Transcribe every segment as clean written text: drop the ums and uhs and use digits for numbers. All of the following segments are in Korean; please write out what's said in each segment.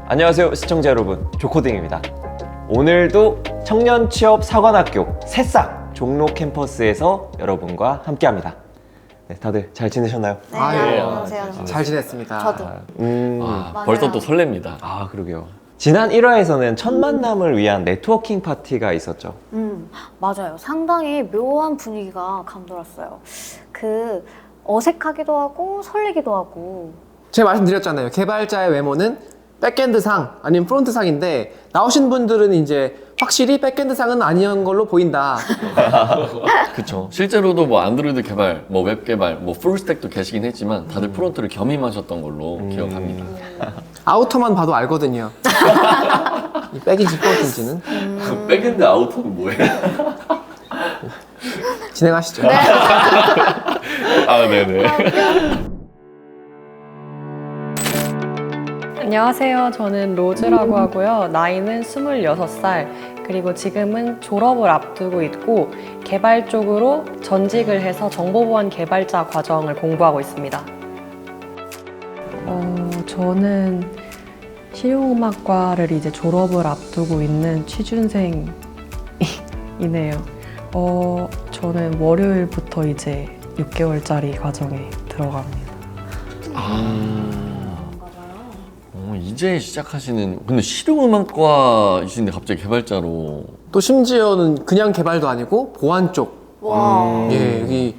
안녕하세요 시청자 여러분, 조코딩입니다. 오늘도 청년취업사관학교 새싹 종로 캠퍼스에서 여러분과 함께합니다. 네, 다들 잘 지내셨나요? 네, 예. 안녕하세요. 잘 지냈습니다. 저도. 아, 벌써 맞아요. 또 설렙니다. 그러게요. 지난 1화에서는 첫 만남을 위한 네트워킹 파티가 있었죠. 맞아요. 상당히 묘한 분위기가 감돌았어요. 어색하기도 하고 설레기도 하고. 제가 말씀드렸잖아요. 개발자의 외모는 백엔드상 아니면 프론트상인데 나오신 분들은 이제 확실히 백엔드상은 아니었던 걸로 보인다. 그쵸. 실제로도 뭐 안드로이드 개발, 뭐 웹 개발, 뭐 풀스택도 계시긴 했지만 다들 프론트를 겸임하셨던 걸로 기억합니다. 아우터만 봐도 알거든요. 이 백인지 프론트인지는. 백엔드 아우터는 뭐예요? 진행하시죠. 아, 네네. 안녕하세요. 저는 로즈라고 하고요. 나이는 26살, 그리고 지금은 졸업을 앞두고 있고 개발 쪽으로 전직을 해서 정보보안 개발자 과정을 공부하고 있습니다. 저는 실용음악과를 이제 졸업을 앞두고 있는 취준생이네요. 저는 월요일부터 이제 6개월짜리 과정에 들어갑니다. 이제 시작하시는, 근데 실용음악과이신데 갑자기 개발자로. 또 심지어는 그냥 개발도 아니고 보안 쪽. 와. 예, 여기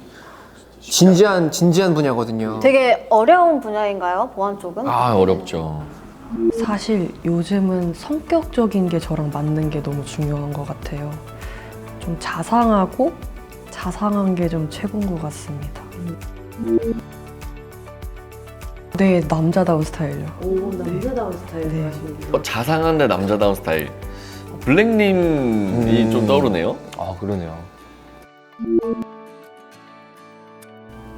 진지한 분야거든요. 되게 어려운 분야인가요? 보안 쪽은? 아, 어렵죠. 사실 요즘은 성격적인 게 저랑 맞는 게 너무 중요한 것 같아요. 좀 자상하고 자상한 게 좀 최고인 것 같습니다. 네, 남자다운 스타일요. 오, 남자다운 스타일 네. 자상한데 남자다운 스타일. 블랙님이 좀 떠오르네요. 그러네요.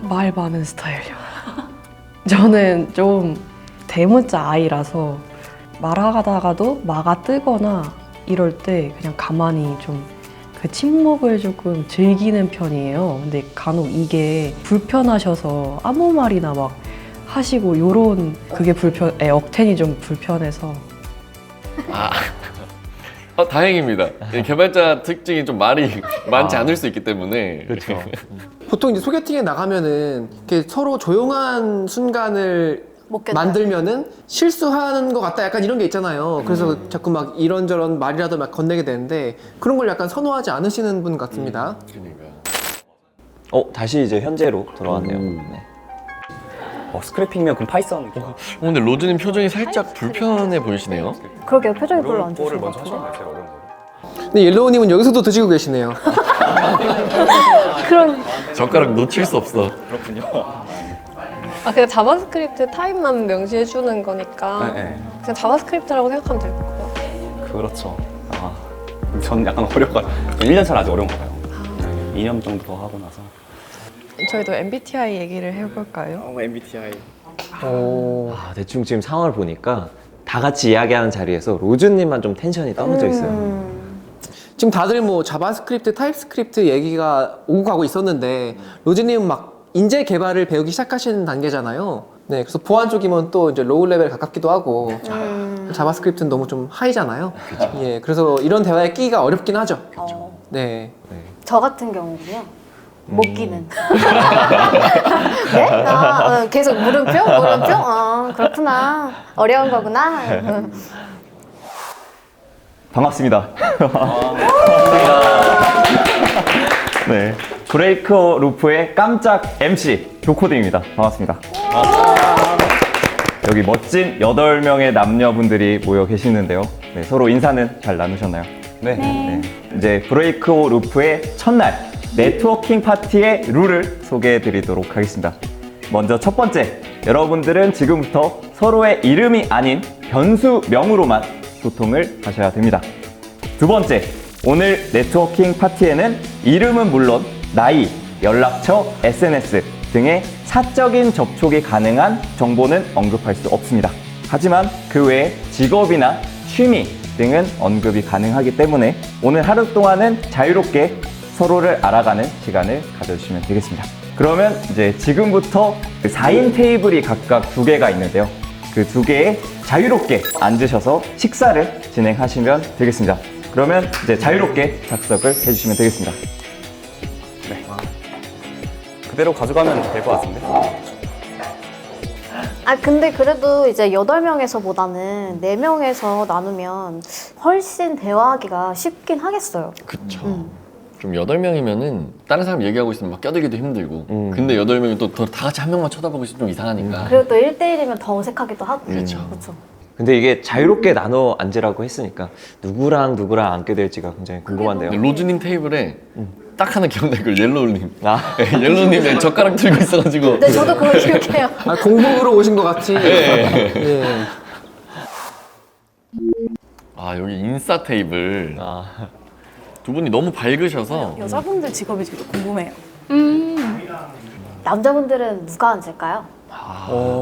말 많은 스타일이요. 저는 좀 대문자 아이라서 말하다가도 마가 뜨거나 이럴 때 그냥 가만히 좀 그 침묵을 조금 즐기는 편이에요. 근데 간혹 이게 불편하셔서 아무 말이나 막 하시고 요런 그게 억텐이 좀 불편해서. 다행입니다. 개발자 특징이 좀 말이 많지 않을 수 있기 때문에. 그렇죠. 보통 이제 소개팅에 나가면은 이렇게 서로 조용한 순간을 못 견뎌요. 만들면은 실수하는 것 같다 약간 이런 게 있잖아요. 그래서 자꾸 막 이런저런 말이라도 막 건네게 되는데 그런 걸 약간 선호하지 않으시는 분 같습니다. 그러니까. 다시 이제 현재로 돌아왔네요. 네. 스크래핑이면 그럼 파이썬 근데 로즈님 표정이 살짝 불편해 보이시네요. 그러게요. 표정이 별로 안 거를 좋으신 것 먼저 하시는 같은데. 게 제일 어려운 거예요. 근데 옐로우님은 여기서도 드시고 계시네요. 젓가락 놓칠 수 없어. 그렇군요. 그냥 자바스크립트 타입만 명시해주는 거니까 네. 그냥 자바스크립트라고 생각하면 될 것 같아요. 그렇죠. 전 약간 어려워가지고 1년 차는 아직 어려운 거 봐요. 2년 정도 더 하고 나서 저희도 MBTI 얘기를 해볼까요? MBTI 대충 지금 상황을 보니까 다 같이 이야기하는 자리에서 로즈님만 좀 텐션이 떨어져 있어요. 지금 다들 뭐 자바스크립트, 타입스크립트 얘기가 오고 가고 있었는데 로즈님은 막 인재 개발을 배우기 시작하시는 단계잖아요. 네, 그래서 보안 쪽이면 또 이제 로우 레벨 가깝기도 하고 자바스크립트는 너무 좀 하이잖아요. 예, 그래서 이런 대화에 끼기가 어렵긴 하죠. 네. 저 같은 경우는요. 못 끼는. 네? 계속 물음표? 그렇구나. 어려운 거구나. 반갑습니다. 네, 브레이크 루프의 깜짝 MC 조코딩입니다. 반갑습니다. 여기 멋진 8명의 남녀분들이 모여 계시는데요. 네, 서로 인사는 잘 나누셨나요? 네. 이제 브레이크 루프의 첫날 네트워킹 파티의 룰을 소개해 드리도록 하겠습니다. 먼저 첫 번째, 여러분들은 지금부터 서로의 이름이 아닌 변수명으로만 소통을 하셔야 됩니다. 두 번째, 오늘 네트워킹 파티에는 이름은 물론 나이, 연락처, SNS 등의 사적인 접촉이 가능한 정보는 언급할 수 없습니다. 하지만 그 외에 직업이나 취미 등은 언급이 가능하기 때문에 오늘 하루 동안은 자유롭게 서로를 알아가는 시간을 가져주시면 되겠습니다. 그러면 이제 지금부터 4인 테이블이 각각 2개가 있는데요. 그 2개의 자유롭게 앉으셔서 식사를 진행하시면 되겠습니다. 그러면 이제 자유롭게 작석을 해주시면 되겠습니다. 그대로 가져가면 될 것 같은데. 아 근데 그래도 이제 8명에서보다는 4명에서 나누면 훨씬 대화하기가 쉽긴 하겠어요. 그쵸. 좀 8명이면은 다른 사람 얘기하고 있으면 막 껴들기도 힘들고 근데 8명이 또 다 같이 한 명만 쳐다보고 있으면 좀 이상하니까 그리고 또 1대1이면 더 어색하기도 하고. 그렇죠. 그렇죠. 근데 이게 자유롭게 나눠 앉으라고 했으니까 누구랑 앉게 될지가 굉장히 궁금한데요. 근데 로즈님 테이블에 딱 하나 기억날 걸 옐로우님 아. 옐로우님 젓가락 들고 있어가지고 네, 저도 그걸 기억해요. 아, 공부로 오신 것 같이. 예. 아 여기 인싸 테이블 아. 두 분이 너무 밝으셔서 여자분들 직업이 되게 궁금해요. 남자분들은 누가 앉을까요?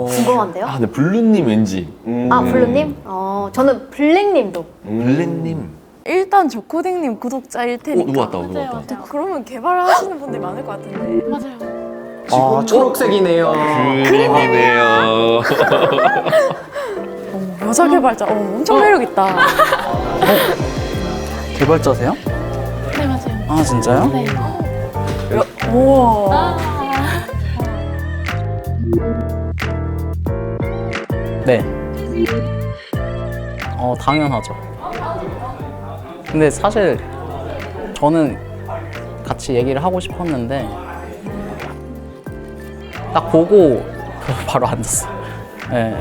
궁금한데요? 아 근데 블루님 왠지 아, 블루님? 저는 블랙님도. 블랙님 일단 조코딩님 구독자일 테니까. 누구 왔다 누구 왔다 그러면 개발하시는 분들 많을 것 같은데. 아, 초록색이네요. 그림이네요 여자 개발자, 엄청 매력 있다. 개발자세요? 네, 맞아요. 아 진짜요? 네. 우와. 네. 당연하죠. 근데 사실 저는 같이 얘기를 하고 싶었는데 딱 보고 바로 앉았어요. 네.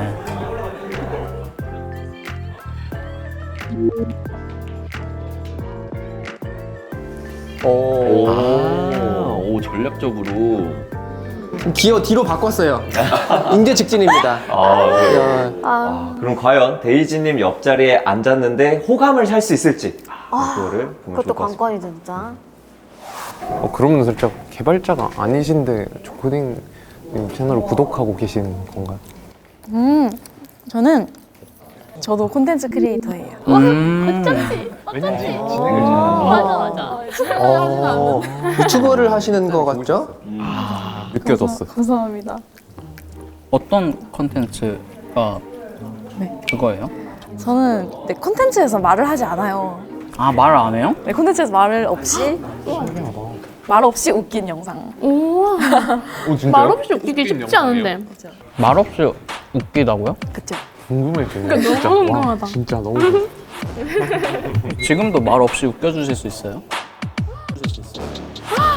오 전략적으로 기어 뒤로 바꿨어요. 인재 직진입니다. 야, 그럼 과연 데이지님 옆자리에 앉았는데 호감을 살 수 있을지 그거를 보면 그것도 좋을 것 같습니다. 관건이죠, 진짜. 그러면 살짝 개발자가 아니신데 조코딩 채널을 구독하고 계시는 건가요? 저도 콘텐츠 크리에이터예요. 유튜브를 하시는 거 같죠? 느껴졌어. 감사합니다. 어떤 컨텐츠가 그거예요? 저는 콘텐츠에서 말을 하지 않아요. 아 말을 안 해요? 콘텐츠에서 말 없이 웃긴 영상. 말 없이 웃기기 쉽지 않은데. 말 없이 웃기다고요? 그쵸? 궁금해지네. 진짜. 너무 궁금하다. 와, 진짜 너무. 궁금해. 지금도 말 없이 웃겨주실 수 있어요?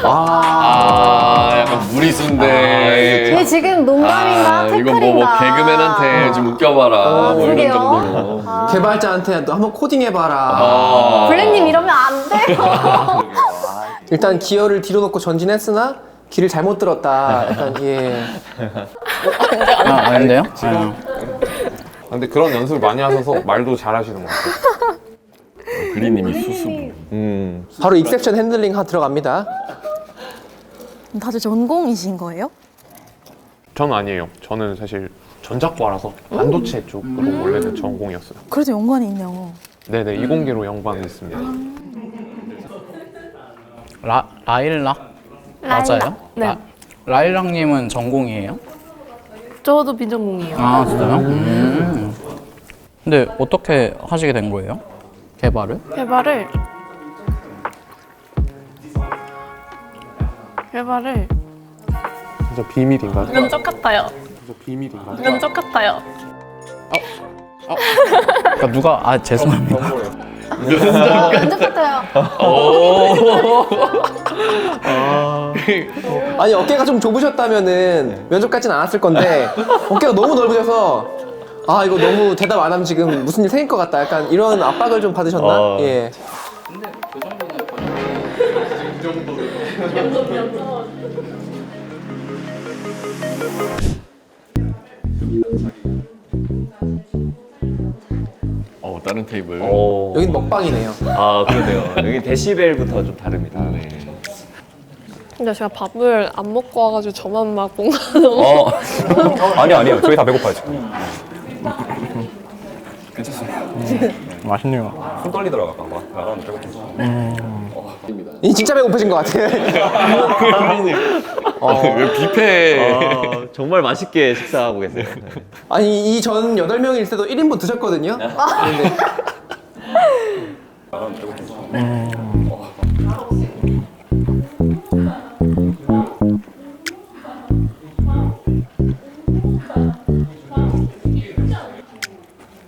약간 무리수인데 얘 지금 농담인가? 이거 태클인가? 뭐 개그맨한테 좀 웃겨봐라 뭐 이런 그러게요. 정도로 개발자한테 또 한번 코딩해봐라. 블랙님 이러면 안 돼요. 일단 기어를 뒤로 놓고 전진했으나 길을 잘못 들었다. 약간 예. 아닌데요? 근데 그런 연습을 많이 하셔서 말도 잘하시는 것 같아요. 그리님이 수수부 바로 익셉션 핸들링 들어갑니다. 다들 전공이신 거예요? 저는 아니에요. 저는 사실 전작과라서 반도체 쪽으로 원래는 전공이었어요. 그래도 연관이 있네요. 네네, 이공계로 연관이 있습니다. 라일락? 맞아요? 네. 라일락님은 전공이에요? 저도 비전공이에요. 아 진짜요? 근데 어떻게 하시게 된 거예요? 개발을? 개발을 진짜 비밀인가요? 면접 같아요. 진짜 비밀인가요? 면접 같아요. 그러니까 누가 죄송합니다. 면접 같아요. 아니 어깨가 좀 좁으셨다면은 면접 같진 않았을 건데 어깨가 너무 넓으셔서 아 이거 너무 대답 안 하면 지금 무슨 일 생길 것 같다. 약간 이런 압박을 좀 받으셨나? 예. 다른 테이블 여긴 먹방이네요. 그러네요. 여기 데시벨부터 좀 다릅니다. 네. 근데 제가 밥을 안 먹고 와가지고 저만 막 뭔가 너무 아니요. 저희 다 배고파요, 지금. 맛있네요. 손 떨리더라고요, 아까. 나가면 배고프죠. 입니다. 진짜 배고프신 것 같아요. 왜 뷔페? 정말 맛있게 식사하고 계세요. 아니 이 전 8명일 때도 1인분 드셨거든요. 근데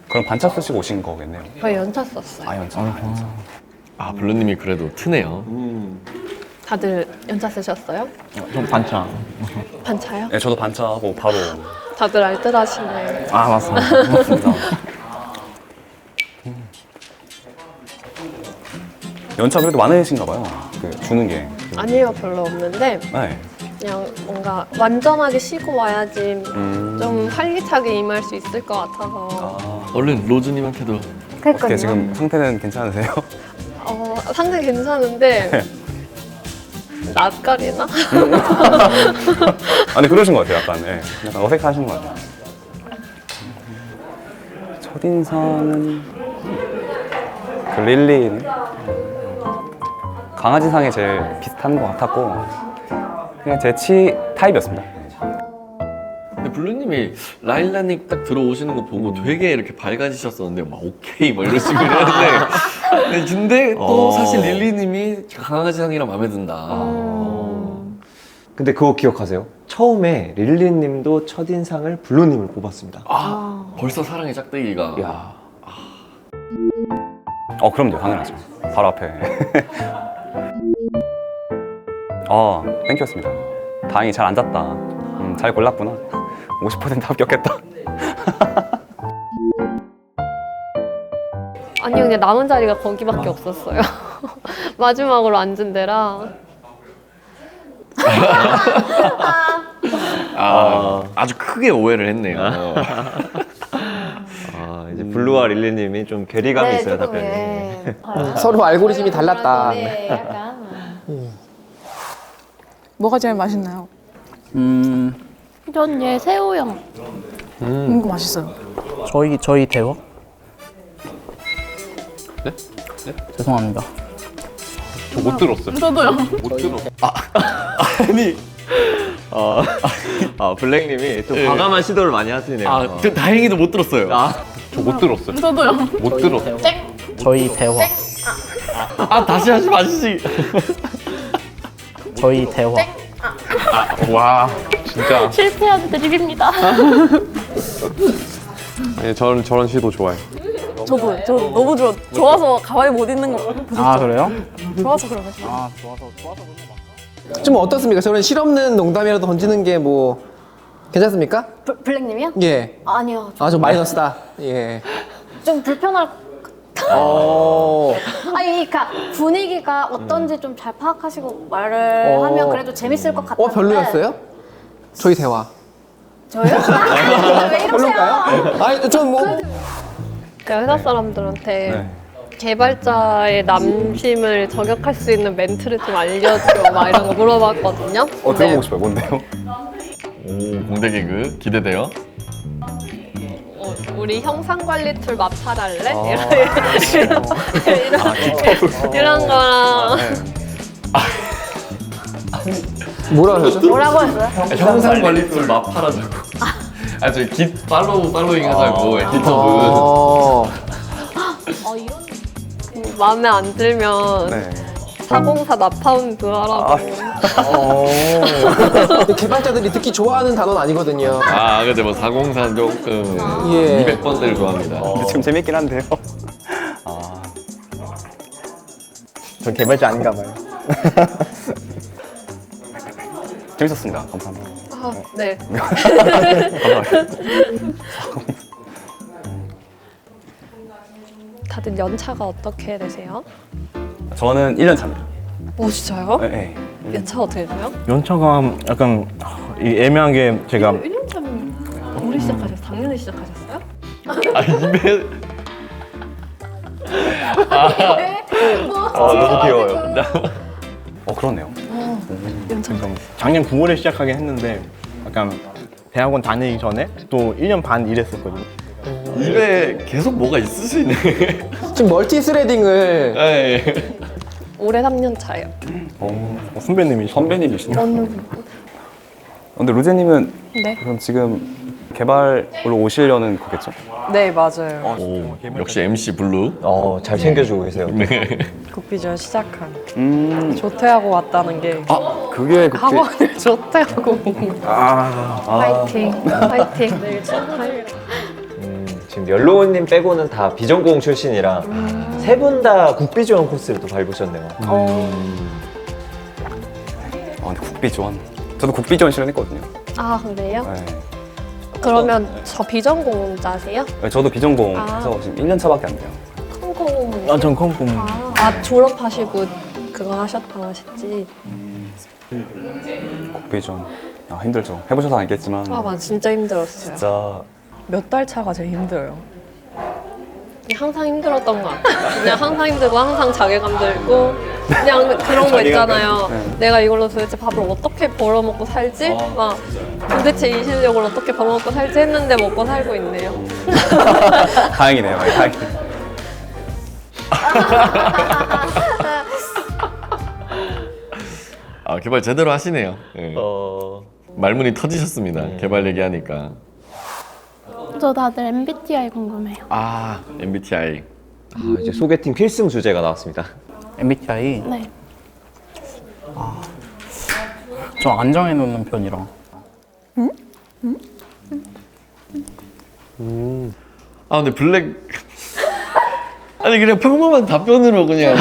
그럼 반차 쓰시고 오신 거겠네요. 저희 연차 썼어요. 아, 연차. 아 블루님이 그래도 트네요. 다들 연차 쓰셨어요? 좀 반차. 반차요? 네, 저도 반차하고 바로. 다들 알뜰하시네. 아, 맞습니다. 맞습니다. 연차 그래도 많으신가 봐요. 그 주는 게. 아니요, 별로 없는데 네. 그냥 뭔가 완전하게 쉬고 와야지 좀 활기차게 임할 수 있을 것 같아서. 얼른 로즈님한테도. 어떻게 지금 상태는 괜찮으세요? 상태 괜찮은데 낯가리나? 아니 그러신 것 같아요. 약간, 네. 약간 어색하신 것 같아요. 첫인상은 그 릴리는 강아지상에 제일 비슷한 것 같았고 그냥 제 타입이었습니다. 근데 블루님이 라일라님 딱 들어오시는 거 보고 되게 이렇게 밝아지셨었는데 막 오케이 막 이런 식으로 했는데 근데 또 사실 릴리님이 강아지상이랑 마음에 든다. 근데 그거 기억하세요? 처음에 릴리님도 첫인상을 블루님을 뽑았습니다. 벌써 사랑의 짝대기가. 야. 그럼요. 당연하죠. 바로 앞에. 땡큐였습니다. 다행히 잘 앉았다. 잘 골랐구나. 50% 합격했다. 아니 근데 남은 자리가 거기밖에 없었어요. 마지막으로 앉은 데라. 아주 크게 오해를 했네요. 이제 블루와 릴리님이 좀 괴리감이 있어요, 조금, 답변이. 예. 서로 알고리즘이 달랐다. 네, 약간. 뭐가 제일 맛있나요? 전 얘 새우형. 이거 맛있어요. 저희 대화? 네? 죄송합니다. 저 못 들었어요. 저도요. 못 들었어요. 아니, 블랙님이 좀 과감한 시도를 많이 하시네요. 다행히도 못 들었어요. 저 못 들었어요. 저도요. 못 들었어요. 저희 대화. 다시 하지 마시지. 저희 대화. 와, 진짜. 실패한 드립입니다. 아니, 저런 시도 좋아해. 저도 너무 좋아서 가만히 못 있는 거. 아 그래요? 좋아서 그러네. 아 좋아서 좀 어떻습니까? 저런 실없는 농담이라도 던지는 게 뭐 괜찮습니까? 블랙님이요? 예. 아니요. 좀 마이너스다. 예. 좀 불편할. 아니, 그러니까 분위기가 어떤지 좀 잘 파악하시고 말을 하면 그래도 재밌을 것 같아요. 별로였어요? 저희 대화. 저요? 왜 이러세요? 별로인가요? 아니, 전 뭐. 그러니까 회사 사람들한테 네. 개발자의 남심을 저격할 수 있는 멘트를 좀 알려줘 막 이런 거 물어봤거든요. 근데 들어보고 싶어요. 뭔데요? 오 공대 개그 기대돼요. 우리 형상 관리 툴 마찰할래? 이런 거랑 뭐라고 하셨죠? 뭐라고 했어요? 형상 관리 툴 마팔하자고. 저기 팔로잉 하자고 에디터분. 마음에 안 들면 네. 404 나파운드 하라고. 근데 개발자들이 특히 좋아하는 단어는 아니거든요. 근데 뭐 404 조금 예. 200번대를 좋아합니다. 근데 지금 재밌긴 한데요. 전 개발자 아닌가 봐요. 재밌었습니다. 감사합니다. 네. 다들 연차가 어떻게 되세요? 저는 1년 차입니다. 오 진짜요? 네. 연차 어떻게 돼요? 연차가 약간 애매한 게 제가 1년 차면 올해 시작하셨어요? 작년에 시작하셨어요? 너무 귀여워요. 그렇네요. 작년 9월에 시작하긴 했는데 약간 대학원 다니기 전에 또 1년 반 일했었거든요. 입에 계속 뭐가 있으시네. 지금 멀티 스레딩을 네. 올해 3년 차예요. 선배님이시죠? 선배님이시네요. 어느 분? 근데 로제님은 네. 그럼 지금 개발로 오시려는 거겠죠? 네, 맞아요. 오, 역시 MC 블루. 잘 챙겨주고 계세요. 국비전 시작한. 조퇴하고 왔다는 게 그게 그때 학원을 조퇴하고 온 거. 파이팅. 파이팅. 내일 출근할. 지금 연로우님 빼고는 다 비전공 출신이라 세 분 다 국비지원 코스를 또 밟으셨네요. 근데 국비지원. 저도 국비지원 실현했거든요. 아, 그래요? 네. 그러면 저 비전공자세요? 저도 비전공해서 지금 1년 차밖에 안 돼요. 컴공. 전 컴공. 아, 졸업하시고 그거 하셨다 하셨지. 국비지원. 힘들죠. 해보셔서 알겠지만 아, 맞아. 진짜 힘들었어요. 진짜 몇 달 차가 제일 힘들어요. 항상 힘들었던 것 같아요. 그냥 항상 힘들고 항상 자괴감 들고 그냥 그런 거 있잖아요. 내가 이걸로 도대체 밥을 어떻게 벌어먹고 살지? 막 도대체 이 실력을 어떻게 벌어먹고 살지 했는데 먹고 살고 있네요. 다행이네요. 다행이네요. 아, 개발 제대로 하시네요. 네. 말문이 터지셨습니다. 개발 얘기하니까. 저 다들 MBTI 궁금해요. 아, MBTI. 이제 소개팅 필승 주제가 나왔습니다. MBTI 네. 좀 안정해 놓는 편이라. 아, 근데 블랙 아니 그냥 평범한 답변으로 그냥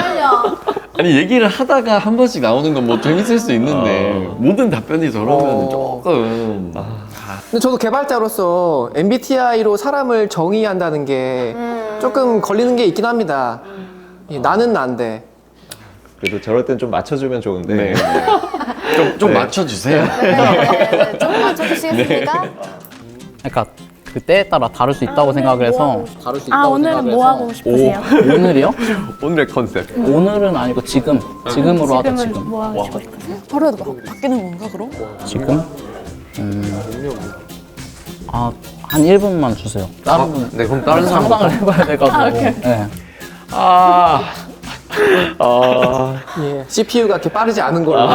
아니 얘기를 하다가 한 번씩 나오는 건 뭐 재밌을 수 있는데 모든 답변이 저러면 조금 근데 저도 개발자로서 MBTI로 사람을 정의한다는 게 조금 걸리는 게 있긴 합니다. 나는 난데. 그래도 저럴 땐 좀 맞춰주면 좋은데. 네. 좀 맞춰주세요. 좀 맞춰주시겠습니까? 그러니까 그 때에 따라 다를 수 있다고 생각을 해서. 다를 수 아, 오늘은 뭐 하고 싶으세요? 오늘이요? 오늘의 컨셉. 오늘은 아니고 지금으로 하자. 지금은 지금. 뭐 하고 싶으세요? 하루에도 막 바뀌는 건가 그럼? 지금? 한 1분만 주세요. 다른 분 네, 그럼 다른 사람 상상을 해봐야 돼가지고. 네. 예. CPU가 그렇게 빠르지 않은 걸로.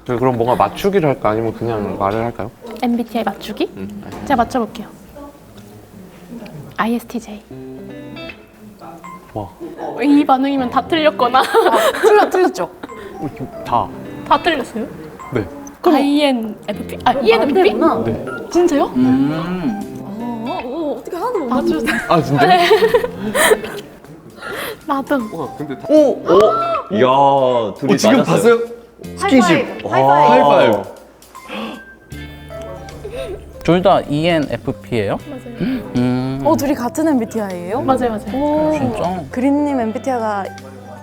저희 그럼 뭔가 맞추기를 할까 아니면 그냥 말을 할까요? MBTI 맞추기? 제가 맞춰볼게요. ISTJ. 와. 이 반응이면 다 틀렸거나 틀렸죠? 다. 다 틀렸어요? 네. INFP? 아, ENFP? 네. 진짜요? 어떻게 하나도 못 맞추셨어요? 아 진짜? 나도. 근데 다. 이야, 둘이 지금 맞았어요. 봤어요? 스킨십. 하이파이브. 둘 다 ENFP예요? 맞아요. 둘이 같은 MBTI예요? 맞아요, 맞아요. 진짜? 그린님 MBTI가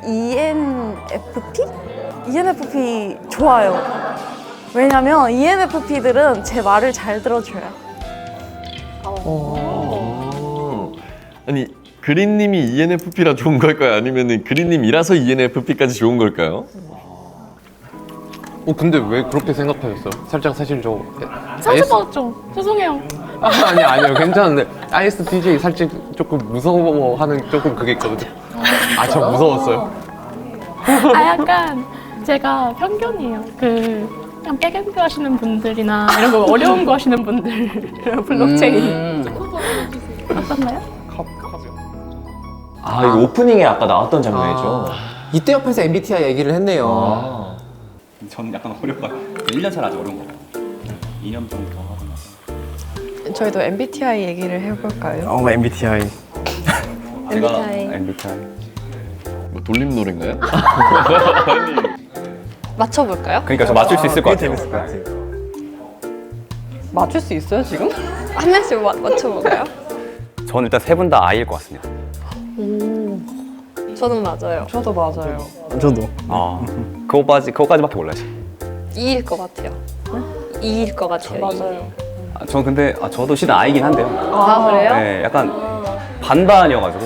ENFP? ENFP 좋아요. 왜냐면 ENFP들은 제 말을 잘 들어줘요. 아니 그린님이 ENFP라 좋은 걸까요? 아니면 그린님이라서 ENFP까지 좋은 걸까요? 근데 왜 그렇게 생각하셨어요? 살짝 사실 저 상처받았죠? 죄송해요. 아니요 괜찮은데 ISTJ 살짝 조금 무서워하는 조금 그게 있거든요. 저 무서웠어요. 아, 약간 제가 편견이에요. 그냥 백엔드 하시는 분들이나 이런 거 어려운 거 하시는 분들 블록체인 어떻나요? 이거 오프닝에 아까 나왔던 장면이죠. 이때 옆에서 MBTI 얘기를 했네요. 저는 약간 어려운 거 같아요. 1년 차는 아직 어려운 거 같아요. 2년 정도 하고 나서. 저희도 MBTI 얘기를 해볼까요? MBTI. 제가 MBTI. 뭐 돌림 노래인가요? 맞춰볼까요? 그러니까 저 맞출 수 있을 것 같아요. 맞출 수 있어요, 지금? 한 명씩 맞춰볼까요? 저는 일단 세 분 다 I일 것 같습니다. 저는 맞아요. 저도 맞아요. 저도. 그거까지밖에 몰라요. 2일 것 같아요. 2일 것 같아요. 맞아요. 저는 근데 저도 실은 I긴 한데요. 아, 그래요? 네, 약간 반반이어가지고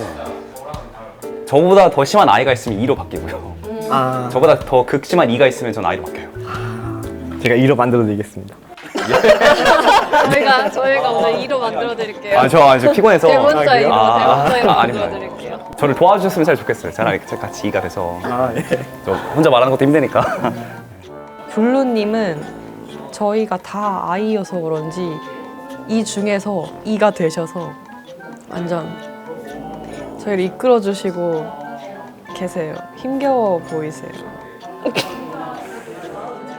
저보다 더 심한 I가 있으면 E로 바뀌고요. 저보다 더 극심한 E가 있으면 전 I로 바뀌어요. 제가 이로 만들어 드리겠습니다. 저희가 오늘 2로 만들어 드릴게요. 저 피곤해서. 대문자 2로 대문자 2로 아닙니다. 만들어 드릴게요. 저를 도와주셨으면 제일 좋겠어요. 저랑 같이 2가 돼서. 저 혼자 말하는 것도 힘드니까. 블루님은 저희가 다 I여서 그런지 이 중에서 E가 되셔서 완전 저희를 이끌어주시고 계세요. 힘겨워 보이세요.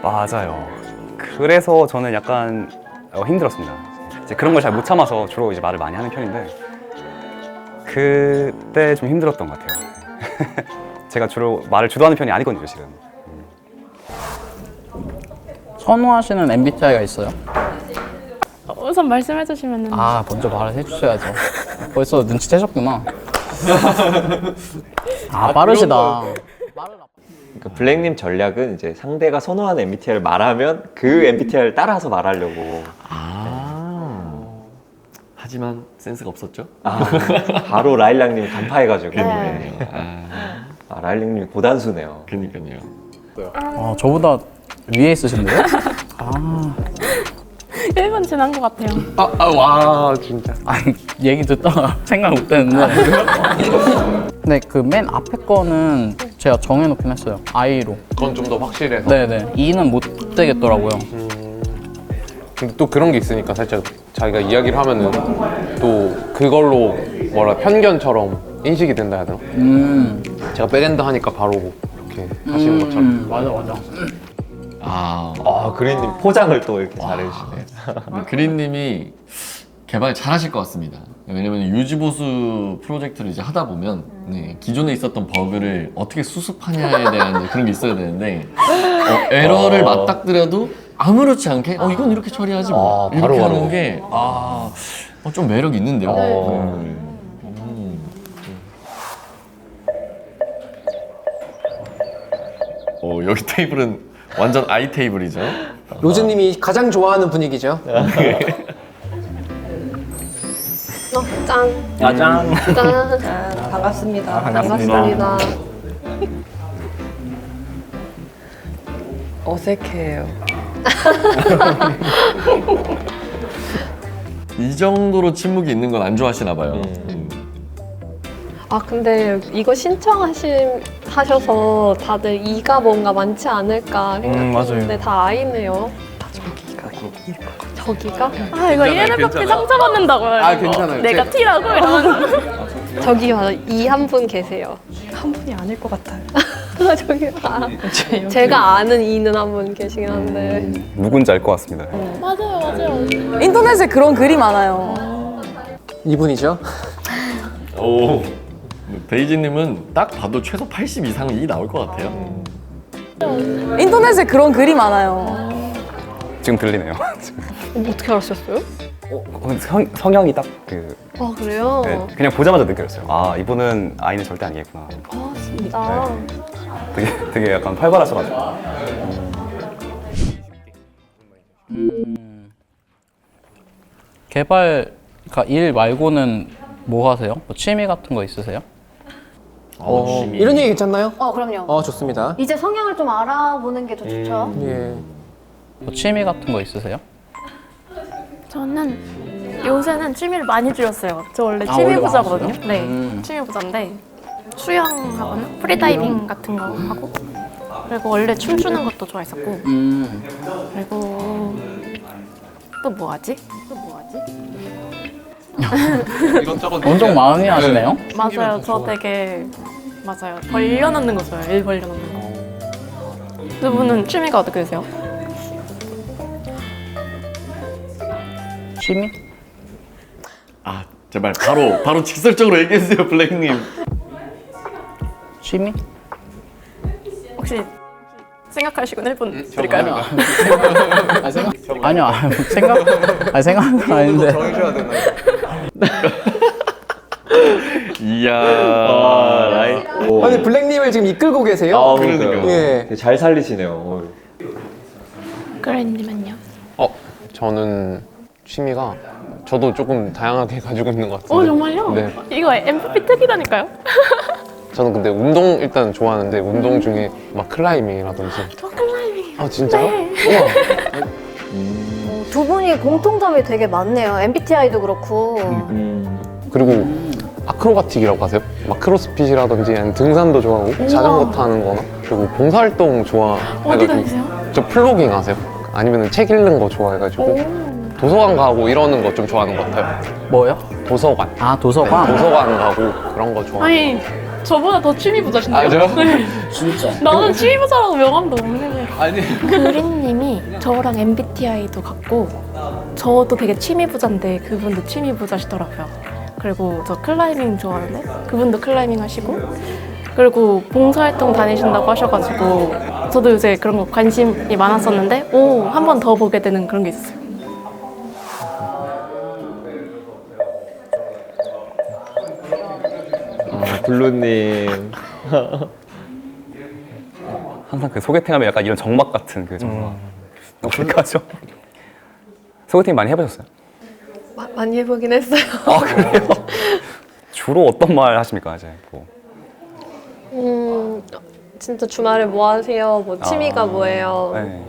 맞아요. 그래서 저는 약간 힘들었습니다. 이제 그런 걸 잘 못 참아서 주로 이제 말을 많이 하는 편인데 그때 좀 힘들었던 것 같아요. 제가 주로 말을 주도하는 편이 아니거든요, 실은. 선호하시는 MBTI가 있어요? 우선 말씀해 주시면은. 먼저 말을 해주셔야죠. 벌써 눈치채셨구나. 빠르시다. 그러니까 블랙님 전략은 이제 상대가 선호하는 MBTI를 말하면 그 MBTI를 따라서 말하려고. 하지만 센스가 없었죠? 바로 라일락님 간파해가지고. 네. 라일락님이 고단수네요. 그러니까요. 저보다 위에 있으신데요? 1번 지난 것 같아요. 와 진짜. 얘기 듣다가 생각 못 했는데. 근데 그 맨 앞에 거는 제가 정해놓긴 했어요. I로. 그건 좀 더 확실해서. 네네. E는 못 되겠더라고요. 근데 또 그런 게 있으니까 살짝 자기가 이야기를 하면은 또 그걸로 편견처럼 인식이 된다 해야 되나? 제가 백엔드 하니까 바로 이렇게 하시는 것처럼. 맞아. 그린님 포장을 또 이렇게 잘해주시네. 그린님이 개발 잘하실 것 같습니다. 왜냐면 유지보수 프로젝트를 이제 하다 보면 기존에 있었던 버그를 어떻게 수습하냐에 대한 그런 게 있어야 되는데 에러를 맞닥뜨려도 아무렇지 않게 이건 이렇게 처리하지 뭐 이렇게 하는 게 좀 매력이 있는데요. 여기 테이블은 완전 I 테이블이죠. 로즈님이 가장 좋아하는 분위기죠. 짠. 짜잔. 짠. 반갑습니다. 반갑습니다. 어색해요. 이 정도로 침묵이 있는 건 안 좋아하시나 봐요. 근데 이거 신청하셔서 다들 E가 뭔가 많지 않을까 생각했는데 다 I네요. 저기가? 이거 ENFP 상처받는다고요. 괜찮아요. 내가 T라고 이러면. 저기 봐요. E 한 분 계세요. 한 분이 아닐 것 같아요. 저기 제가 아는 E는 한 분 계시긴 한데 누군지 알 것 같습니다. 맞아요. 인터넷에 그런 글이 많아요. 이분이죠. 베이지님은 딱 봐도 최소 80 이상은 E 나올 것 같아요. 인터넷에 그런 글이 많아요. 지금 들리네요. 어떻게 알았었어요? 성형이 딱 그. 그래요? 네, 그냥 보자마자 느꼈어요. 이분은 I는 절대 아니겠구나. 진짜? 되게 약간 활발하셔가지고. 개발 일 말고는 뭐 하세요? 뭐 취미 같은 거 있으세요? 이런 얘기 괜찮나요? 그럼요. 좋습니다. 이제 성향을 좀 알아보는 게 더 좋죠. 예. 뭐 취미 같은 거 있으세요? 저는 요새는 취미를 많이 줄였어요. 저 원래 아, 취미 원래 부자거든요. 많았어요? 네, 취미 부자인데 수영하거나 프리다이빙 같은 거 하고 그리고 원래 춤추는 것도 좋아했었고 그리고 또 뭐 하지? 엄청 많이 하시네요? 맞아요. 저 되게 맞아요. 벌려놓는 거 좋아해요. 일 벌려놓는 거. 두 분은 취미가 어떻게 되세요? 취미? 제발 바로 직설적으로 얘기해주세요, 블랙님. 취미? 혹시 생각하시고 1분 드릴까요? 아니요, 생각은 아닌데. 정해줘야 되나? 이야. 아니 블랙님을 지금 이끌고 계세요? 그러니까요. 예. 되게 잘 살리시네요. 그래님은요? 저는 취미가 저도 조금 다양하게 가지고 있는 것 같은데. 정말요? 네. 이거 MFP 특이라니까요? 저는 근데 운동 일단 좋아하는데 운동 중에 막 클라이밍이라든지. 클라이밍. 진짜요? 네. 우와. 두 분이 공통점이 되게 많네요. MBTI도 그렇고. 그리고 아크로바틱이라고 하세요? 막 크로스핏이라든지 아니면 등산도 좋아하고 자전거 타는 거나 그리고 봉사활동 좋아해가지고 어디 다니세요? 저 플로깅 아세요? 아니면 책 읽는 거 좋아해가지고 도서관 가고 이러는 거 좀 좋아하는 것 같아요. 뭐요? 도서관. 아, 도서관? 네, 도서관 가고 그런 거 좋아해요. 아니 저보다 더 취미 부자신데요? 아, 저요? 네. 진짜? 나는 취미 부자라고 명함도 없는데. 아니. 그린님이 저랑 MBTI도 같고 저도 되게 취미 부자인데 그분도 취미 부자시더라고요. 그리고 저 클라이밍 좋아하는데 그분도 클라이밍 하시고 그리고 봉사활동 다니신다고 하셔가지고 저도 요새 그런 거 관심이 많았었는데 한 번 더 보게 되는 그런 게 있어요. 블루님. 항상 그 소개팅하면 약간 이런 정막 같은 그 정막. 어떡하죠? 소개팅 많이 해보셨어요? 많이 해보긴 했어요. 아 그래요? 주로 어떤 말 하십니까 이제? 뭐. 진짜 주말에 뭐 하세요? 뭐 취미가 뭐예요? 네.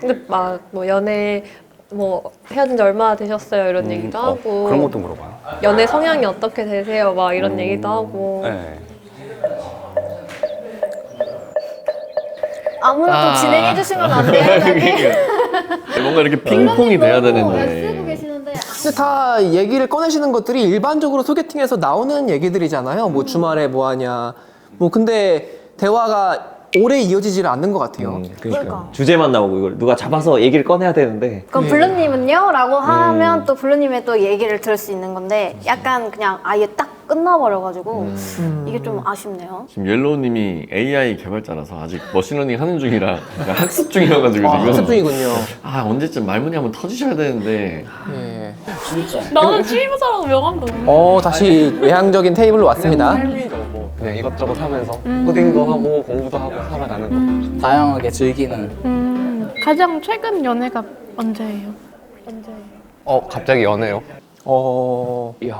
근데 막 뭐 연애 뭐 헤어진 지 얼마나 되셨어요? 이런 얘기도 하고 그런 것도 물어봐요. 연애 성향이 어떻게 되세요? 막 이런 얘기도 하고 네. 아무나 좀 진행해 주시면 안 돼요? 뭔가 이렇게 핑퐁이 돼야 쓰고 되는데. 계시는데 근데 다 얘기를 꺼내시는 것들이 일반적으로 소개팅에서 나오는 얘기들이잖아요. 뭐 주말에 뭐 하냐. 뭐 근데 대화가 오래 이어지지를 않는 것 같아요. 그러니까. 주제만 나오고 이걸 누가 잡아서 얘기를 꺼내야 되는데. 그럼 블루님은요? 라고 하면 또 블루님의 또 얘기를 들을 수 있는 건데 약간 그냥 아예 딱 끝나버려가지고 이게 좀 아쉽네요. 지금 옐로우님이 AI 개발자라서 아직 머신러닝 하는 중이라 학습 중이어가지고 지금 학습 중이군요. 언제쯤 말문이 한번 터지셔야 되는데. 예. 나는 취미 부자라고 명함도 없는데. 다시 외향적인 테이블로 왔습니다. 그냥 이것저것 하면서 코딩도 하고 공부도 하고 살아가는 거. 다양하게 즐기는. 가장 최근 연애가 언제예요? 갑자기 연애요?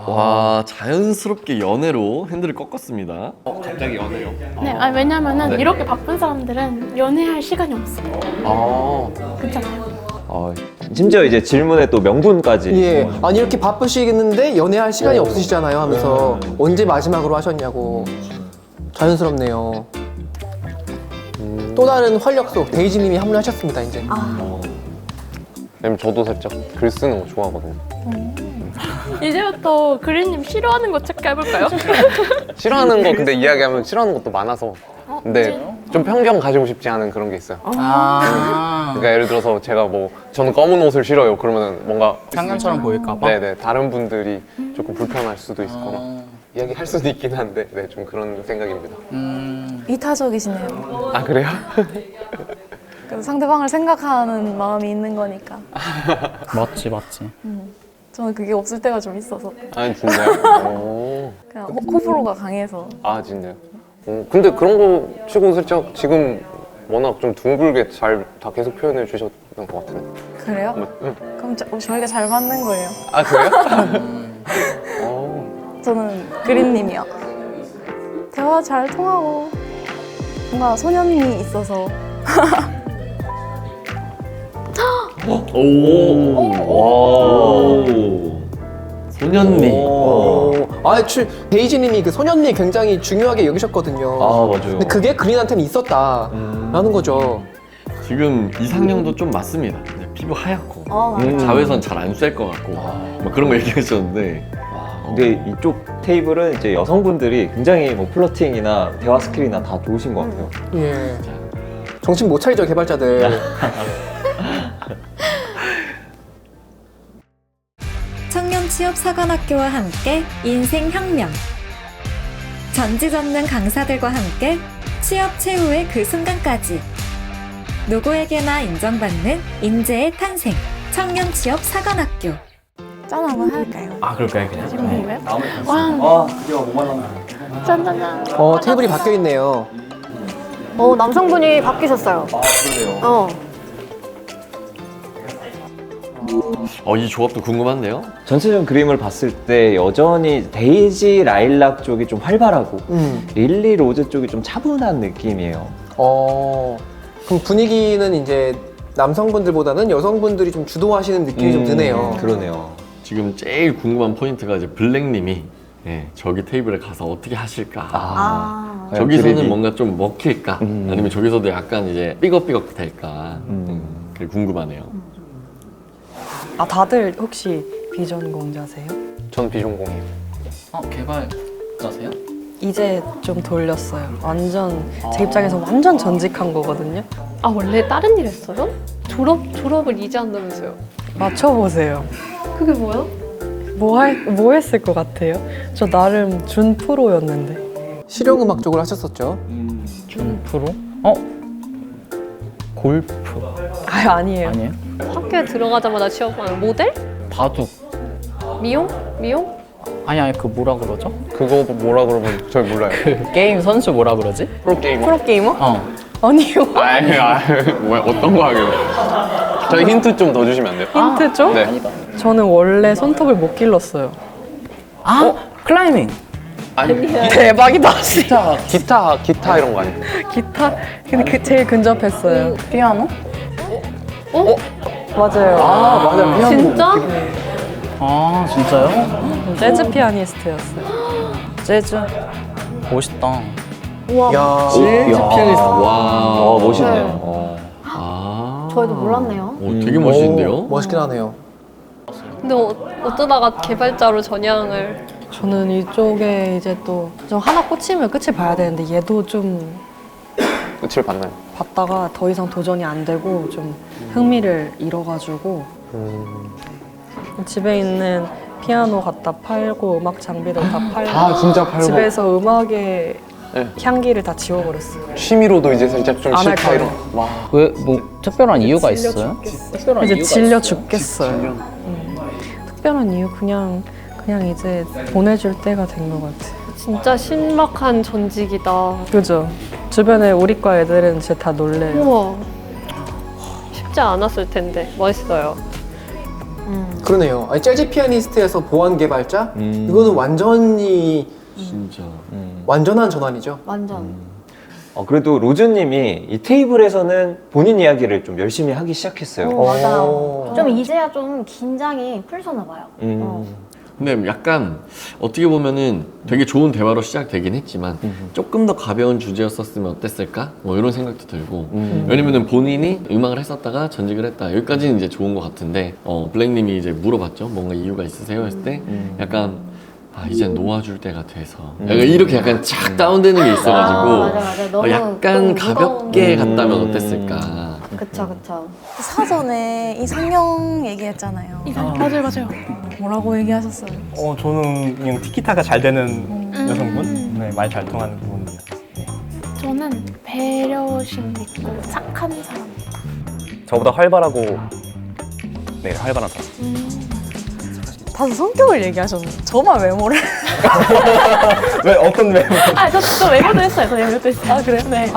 와, 자연스럽게 연애로 핸들을 꺾었습니다. 갑자기 연애요? 네, 왜냐면은 이렇게 바쁜 사람들은 연애할 시간이 없어요. 그렇잖아요. 심지어 이제 질문에 또 명분까지. 예. 아니 이렇게 바쁘시겠는데 연애할 시간이 없으시잖아요 하면서 언제 마지막으로 하셨냐고. 자연스럽네요. 또 다른 활력소 데이지님이 합류하셨습니다 이제. 왜냐면 저도 살짝 글 쓰는 거 좋아하거든요. 이제부터 그린님 싫어하는 거 체크해볼까요? 싫어하는 거 근데 이야기하면 싫어하는 것도 많아서 근데 좀 편견 가지고 싶지 않은 그런 게 있어요. 그러니까 예를 들어서 제가 뭐 저는 검은 옷을 싫어요 그러면은 뭔가 편견처럼 보일까봐? 네네 다른 분들이 조금 불편할 수도 있거나 이야기할 수도 있긴 한데 네 좀 그런 생각입니다. 이타적이시네요. 아 그래요? 그래서 상대방을 생각하는 마음이 있는 거니까. 맞지. 저는 그게 없을 때가 좀 있어서. 아 진짜요? 오. 그냥 호불호가 강해서. 아 진짜요? 근데 그런 거 치고 살짝 지금 워낙 좀 둥글게 잘 다 계속 표현해 주셨던 것 같은데. 그래요? 그럼 저희가 잘 맞는 거예요. 아 그래요? 저는 그린님이요. 대화 잘 통하고 뭔가 소년미 있어서. 소년미. 데이지님이 그 소년미 굉장히 중요하게 여기셨거든요. 맞아요. 근데 그게 그린한테는 있었다라는 거죠. 지금 이상형도 좀 맞습니다. 이제 피부 하얗고 맞아요. 자외선 잘 안 쐴 것 같고 뭐 그런 거 얘기하셨는데. 근데 이쪽 테이블은 이제 여성분들이 굉장히 뭐 플러팅이나 대화 스킬이나 다 좋으신 것 같아요. 예. 정신 못 차리죠 개발자들. 청년취업사관학교와 함께 인생혁명. 전지전능 강사들과 함께 취업 최후의 그 순간까지. 누구에게나 인정받는 인재의 탄생. 청년취업사관학교. 짠 한번 할까요? 그럴까요 그냥? 지금 와. 드디어 못 만났나. 짠짠짠. 테이블이 바뀌어 있네요. 남성분이 바뀌셨어요. 그러네요. 이 조합도 궁금한데요? 전체적인 그림을 봤을 때 여전히 데이지 라일락 쪽이 좀 활발하고 릴리 로즈 쪽이 좀 차분한 느낌이에요. 그럼 분위기는 이제 남성분들보다는 여성분들이 좀 주도하시는 느낌이 좀 드네요. 그러네요. 지금 제일 궁금한 포인트가 이제 블랙님이 저기 테이블에 가서 어떻게 하실까. 저기서는 뭔가 좀 먹힐까? 아니면 저기서도 약간 이제 삐걱삐걱 될까? 그게 궁금하네요. 아, 다들 혹시 비전공자세요? 전 비전공이에요. 개발자세요? 이제 좀 돌렸어요. 완전 제 입장에서 완전 전직한 거거든요. 아 원래 다른 일 했어요? 졸업을 이제 한다면서요? 맞춰보세요. 그게 뭐야? 뭐 했을 것 같아요? 저 나름 준 프로였는데. 실용음악 쪽을 하셨었죠. 준 프로? 골프? 아니에요. 아니에요? 학교에 들어가자마자 취업하는 모델? 바둑? 미용? 아니 그 뭐라 그러죠? 그거 뭐라 그러면 잘 몰라요. 그 게임 선수 뭐라 그러지? 프로게이머? 프로게이머? 아니요. 뭐야, 어떤 거 하길래. 저희 힌트 좀 더 주시면 안 돼요? 힌트 좀? 네. 저는 원래 손톱을 못 길렀어요. 클라이밍! 대박이다. 기타 이런 거 아니에요? 기타? 근데 제일 근접했어요. 피아노? 맞아요. 맞아요. 피아노. 진짜? 진짜요? 재즈 피아니스트였어요. 재즈? 멋있다. 야, 재즈 피아니스트. 와, 멋있네요. 저희도 몰랐네요. 되게 멋있는데요? 멋있긴 하네요. 근데 어쩌다가 개발자로 전향을. 저는 이쪽에 이제 또 좀 하나 꽂히면 끝을 봐야 되는데 얘도 좀 끝을 봤나요? 봤다가 더 이상 도전이 안 되고 좀 흥미를 잃어가지고 집에 있는 피아노 갖다 팔고 음악 장비들 다 팔고 진짜 팔고. 집에서 음악의 네. 향기를 다 지워버렸어요. 취미로도 이제 살짝 좀 안 할 싫다 거예요. 이런. 와. 왜 뭐 특별한 이유가 있어요? 이제 질려 죽겠어요. 특별한 이유 그냥 이제 보내줄 때가 된 것 같아요. 진짜 신박한 전직이다. 그죠? 주변에 우리과 애들은 진짜 다 놀래요. 우와. 쉽지 않았을 텐데 멋있어요. 그러네요. 아니, 재즈 피아니스트에서 보안 개발자? 이거는 완전히 진짜. 완전한 전환이죠. 완전. 그래도 로즈님이 이 테이블에서는 본인 이야기를 좀 열심히 하기 시작했어요. 맞아요. 좀 이제야 좀 긴장이 풀서나 봐요. 근데 약간 어떻게 보면은 되게 좋은 대화로 시작되긴 했지만 조금 더 가벼운 주제였었으면 어땠을까? 뭐 이런 생각도 들고 왜냐면은 본인이 음악을 했었다가 전직을 했다 여기까지는 이제 좋은 것 같은데 블랙님이 이제 물어봤죠 뭔가 이유가 있으세요? 했을 때 약간 이젠 놓아줄 때가 돼서 약간 이렇게 약간 착 다운되는 게 있어가지고 맞아. 너무 약간 좀 가볍게 갔다면 어땠을까? 그쵸. 사전에 이상형 얘기했잖아요. 맞아요. 뭐라고 얘기하셨어요? 저는 그냥 티키타가 잘 되는 여성분? 네, 말 잘 통하는 부분이요. 저는 배려심 있고 착한 사람. 저보다 활발하고 활발한 사람. 다들 성격을 얘기하셨는데 저만 외모를. 왜 어떤 외모? 저 외모도 했어요. 그래요? 네.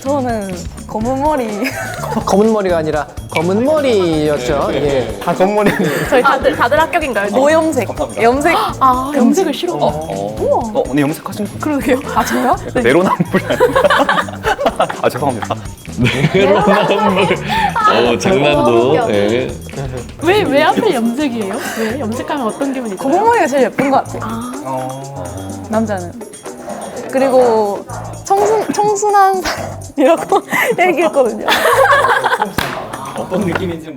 저는 검은 머리. 검은 머리가 아니라 검은 머리였죠. 예. 다 전문이. 저희 다들 합격인가요? 노염색. 염색. 염색을 싫어. 언니 염색하신 거? 그러게요. 저요? 내로남불이 아니라. 죄송합니다. 장난도. 네. 왜 하필 염색이에요? 왜? 염색하면 어떤 기분이 들어요? 검은 머리가 제일 예쁜 것 같아. 남자는. 그리고 청순한 사람이라고 얘기했거든요. 어떤 느낌인지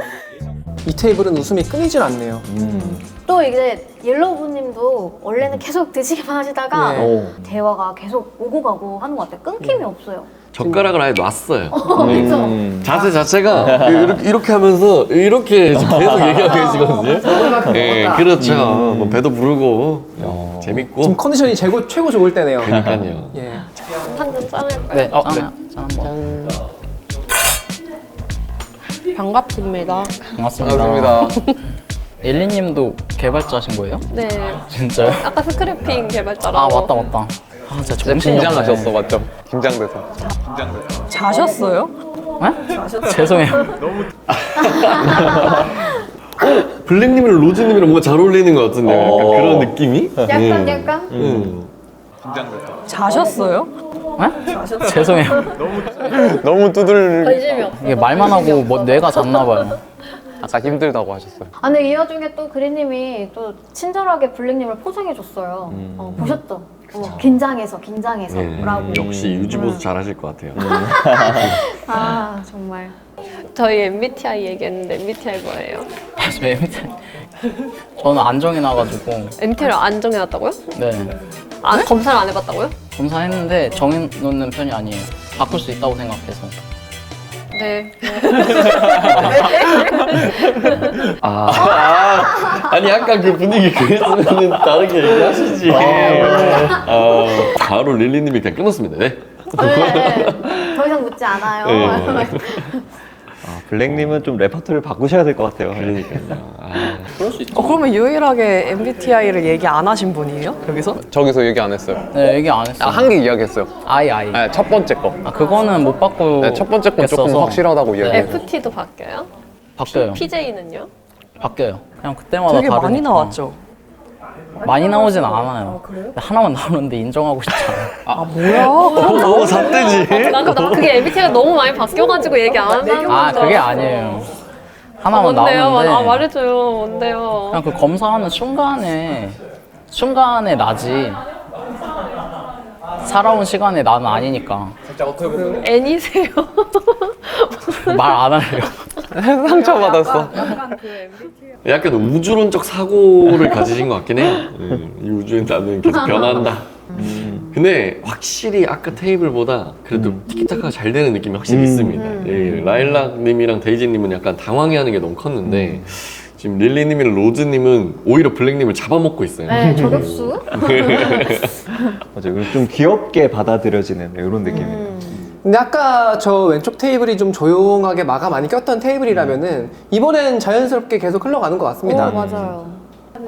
이 테이블은 웃음이 끊이질 않네요. 또 이제 옐로우님도 원래는 계속 드시기만 하시다가 대화가 계속 오고 가고 하는 것 같아요. 끊김이 없어요. 젓가락을 아예 놨어요. 그렇죠. 자세 자체가 이렇게 하면서 이렇게 계속 얘기하고 계시거든요. 네, 그렇죠. 뭐 배도 부르고 재밌고. 지금 컨디션이 최고 좋을 때네요. 그러니까요. 예. 한잔 짠할까요? 네. 짠 한번. 반갑습니다. 반갑습니다. 엘리님도 개발자신 거예요? 네. 진짜요? 아까 스크래핑 개발자라고. 맞다. 진짜 진짜 정신이 긴장하셨어, 없네. 맞죠? 긴장돼서. 자셨어요? 네? 죄송해요. 블랙님이랑 로즈님이랑 뭔가 잘 어울리는 것 같은데 약간 그런 느낌이? 약간. 자셨어요? 네? 죄송해요. 너무 두들. 관심이 없어. 이게 말만 하고 뭐 뇌가 잤나 봐요. 아까 힘들다고 하셨어요. 아, 근데 이 와중에 또 그린님이 또 친절하게 블랙님을 포장해줬어요. 보셨죠? 긴장해서 라고. 역시 유지보수 잘하실 것 같아요. 아, 정말. 저희 MBTI 얘기했는데 MBTI 뭐예요? 저 MBTI 저는 안 정해놔가지고. MBTI를 안 정해놨다고요? 네. 검사를 안 해봤다고요? 검사했는데 정해놓는 편이 아니에요. 바꿀 수 있다고 생각해서. 네. 아니 아까 그 분위기 그랬으면 다르게 얘기하시지. 바로 릴리님이 그냥 끊었습니다. 네. 네. 더 이상 묻지 않아요. 네. 블랙님은 좀 레퍼토리를 바꾸셔야 될 것 같아요. 그럴 수 있죠. 그러면 유일하게 MBTI를 얘기 안 하신 분이에요? 여기서? 저기서 얘기 안 했어요. 네, 얘기 안 했어요. 한 개 이야기했어요. 아이. 네, 첫 번째 거. 그거는 못 바꾸고. 네, 첫 번째 건 조금 확실하다고 이야기해요. FT도 바뀌어요? 바뀌어요. PJ는요? 바뀌어요. 그냥 그때마다 되게 다르니까. 많이 나왔죠? 많이 나오진 않아요. 하나만 나오는데 인정하고 싶지 않아요. 뭐야? 너무 삿대지. 나 그게 MBTI가 너무 많이 바뀌어가지고 얘기 안 한다는 거죠. 그게 아니에요. 하나만 뭔데요? 나오는데 말해줘요. 뭔데요? 그냥 그 검사하는 순간에 나지 살아온 시간에 나는 아니니까. N이세요? 말 안 할래요. 상처받았어. 약간 우주론적 사고를 가지신 것 같긴 해요. 이 우주에 나는 계속 변한다. 근데 확실히 아까 테이블보다 그래도 티키타카가 잘 되는 느낌이 확실히 있습니다. 예, 라일락님이랑 데이지님은 약간 당황해하는 게 너무 컸는데 지금 릴리님이랑 로즈님은 오히려 블랙님을 잡아먹고 있어요. 네, 저격수. 맞아요. 좀 귀엽게 받아들여지는 이런 느낌이에요. 근데 아까 저 왼쪽 테이블이 좀 조용하게 마가 많이 꼈던 테이블이라면은 이번엔 자연스럽게 계속 흘러가는 것 같습니다. 맞아요.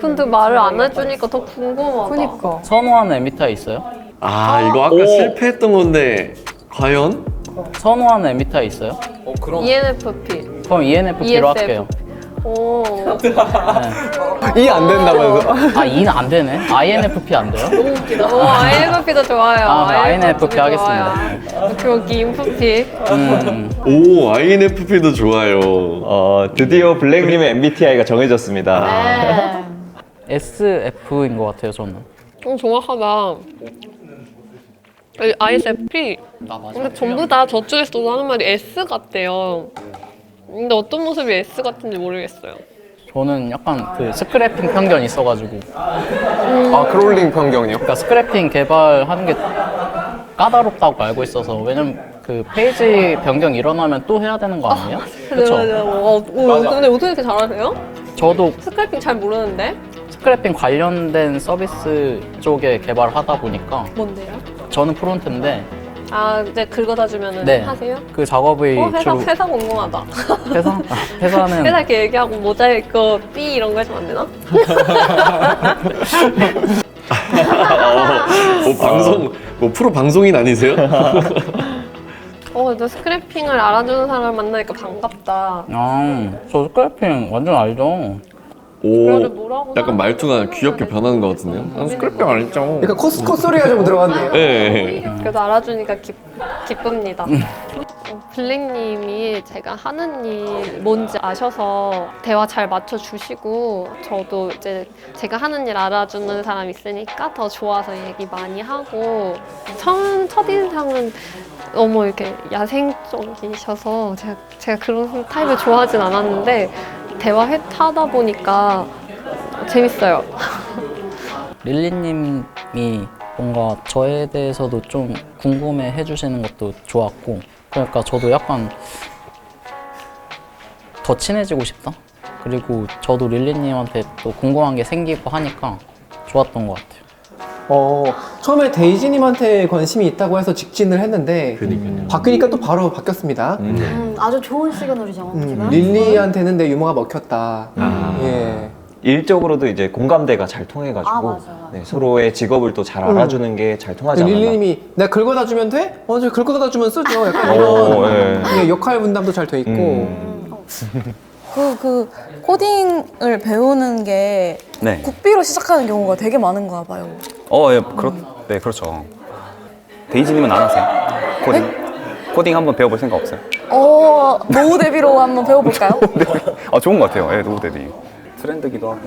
근데 말을 안 해주니까 더 궁금하다. 그니까. 선호하는 MBTI 있어요? 이거 아까 실패했던 건데 과연? 선호하는 MBTI 있어요? ENFP. 그럼 ENFP로 할게요. 오. 이 안 된다면서. E는 안 되네. INFP 안 돼요? 너무 웃기다. INFP도 좋아요. INFP 하겠습니다. 여기 인프피. 오, INFP도 좋아요. 드디어 블랙님의 MBTI가 정해졌습니다. 네. SF인 것 같아요, 저는. 정확하다. ISFP. 근데 전부 다 저쪽에서도 하는 말이 S 같대요. 근데 어떤 모습이 S 같은지 모르겠어요. 저는 약간 그 스크래핑 편견이 있어가지고. 크롤링 편견이요? 그러니까 스크래핑 개발하는 게 까다롭다고 알고 있어서. 왜냐면 그 페이지 변경 일어나면 또 해야 되는 거 아니에요? 그렇죠? 근데 어떻게 이렇게 잘하세요? 저도 스크래핑 잘 모르는데? 스크래핑 관련된 서비스 쪽에 개발을 하다 보니까. 뭔데요? 저는 프론트인데 이제 긁어다 주면은 네. 하세요? 그 작업이 회사 궁금하다. 회사는 회사 이렇게 얘기하고 모자이크 B 이런 거 해주면 안 되나? 방송, 프로 방송인 아니세요? 너 스크래핑을 알아주는 사람을 만나니까 반갑다. 저 스크래핑 완전 알죠. 오, 약간 말투가 귀엽게 변하는 것 같은데요? 난 스크래핑 알죠. 약간 콧소리가 좀 들어갔네요. 네. 그래도 알아주니까 기쁩니다. 블랙님이 제가 하는 일 뭔지 아셔서 대화 잘 맞춰주시고 저도 이제 제가 하는 일 알아주는 사람 있으니까 더 좋아서 얘기 많이 하고 첫인상은 너무 이렇게 야생적이셔서 제가 그런 타입을 좋아하진 않았는데 대화하다 보니까 재밌어요. 릴리님이 뭔가 저에 대해서도 좀 궁금해 해주시는 것도 좋았고, 그러니까 저도 약간 더 친해지고 싶다? 그리고 저도 릴리님한테 또 궁금한 게 생기고 하니까 좋았던 것 같아요. 처음에 데이지님한테 관심이 있다고 해서 직진을 했는데 바뀌니까 또 바로 바뀌었습니다. 아주 좋은 시그널이죠. 지금. 릴리한테는 내 유머가 먹혔다. 예. 일적으로도 이제 공감대가 잘 통해가지고 네, 서로의 직업을 또 잘 알아주는 게 잘 통하지 않았나. 릴리님이 내가 긁어다 주면 돼? 저 긁어다 주면 쓰죠. 약간 이런 역할 분담도 잘 돼 있고. 그 코딩을 배우는 게 네. 국비로 시작하는 경우가 되게 많은가 봐요. 예, 네, 그렇죠. 데이지님은 안 하세요? 코딩? 코딩 한번 배워볼 생각 없어요? 노후 대비로 한번 배워볼까요? 좋은 것 같아요. 예, 노후 대비. 트렌드기도 하고.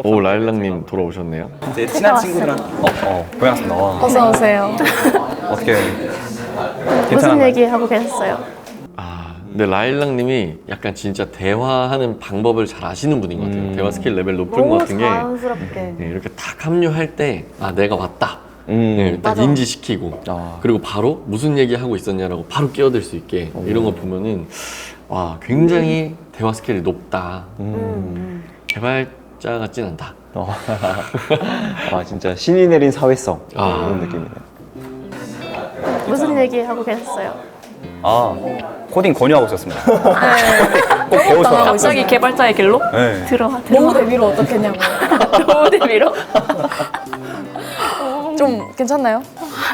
오, 라일락님 돌아오셨네요. 이제 친한 친구들한 고생하셨습니다. 와. 어서 오세요. 어떻게 무슨 괜찮았나요? 얘기 하고 계셨어요? 근데 라일락님이 약간 진짜 대화하는 방법을 잘 아시는 분인 것 같아요. 대화 스킬 레벨 높은 것 같은 게 자연스럽게. 네, 이렇게 딱 합류할 때 내가 왔다. 네, 딱 맞아. 인지시키고 그리고 바로 무슨 얘기 하고 있었냐라고 바로 끼어들 수 있게 이런 거 보면은 와 굉장히 대화 스킬이 높다. 개발자 같진 않다. 진짜 신이 내린 사회성 이런 느낌이네요. 무슨 얘기 하고 계셨어요? 코딩 권유하고 있었습니다. 꼭 배우셔라. 갑자기 개발자의 길로? 네. 노후 대비로 어떻겠냐고. 노후 대비로? 좀 괜찮나요?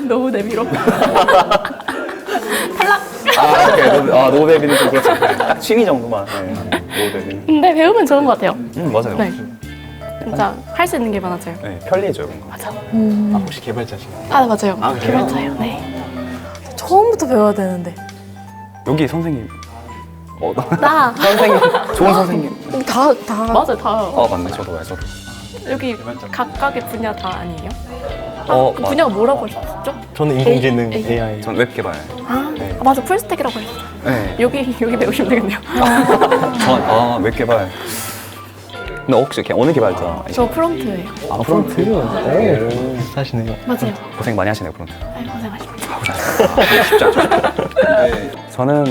노후 대비로? 노후 대비는 좀 그렇죠. 딱 취미 정도만. 네. 노후 대비. 근데 배우면 좋은 것 같아요. 맞아요. 네. 진짜 할 수 있는 게 많아져요. 네, 편리해져요. 뭔가. 맞아. 혹시 개발자신가요? 맞아요. 개발자예요. 네. 처음부터 배워야 되는데. 여기 선생님. 나. 선생님. 좋은 선생님. 다. 맞아요, 다. 맞네. 저도. 여기 각각의 분야 다 아니에요? 그 맞아. 분야가 뭐라고 하셨죠? 저는 인공지능 AI. 전 웹 개발. 맞아, 풀스택이라고 하셨어요. 네. 여기 배우시면 되겠네요. 전 웹 개발. 근데 혹시 어느 개발자? 저 프론트예요. 프론트? 오, 사시네요. 맞아요. 고생 많이 하시네요, 프론트. 고생하십니다. 쉽지 않죠. 네, 저는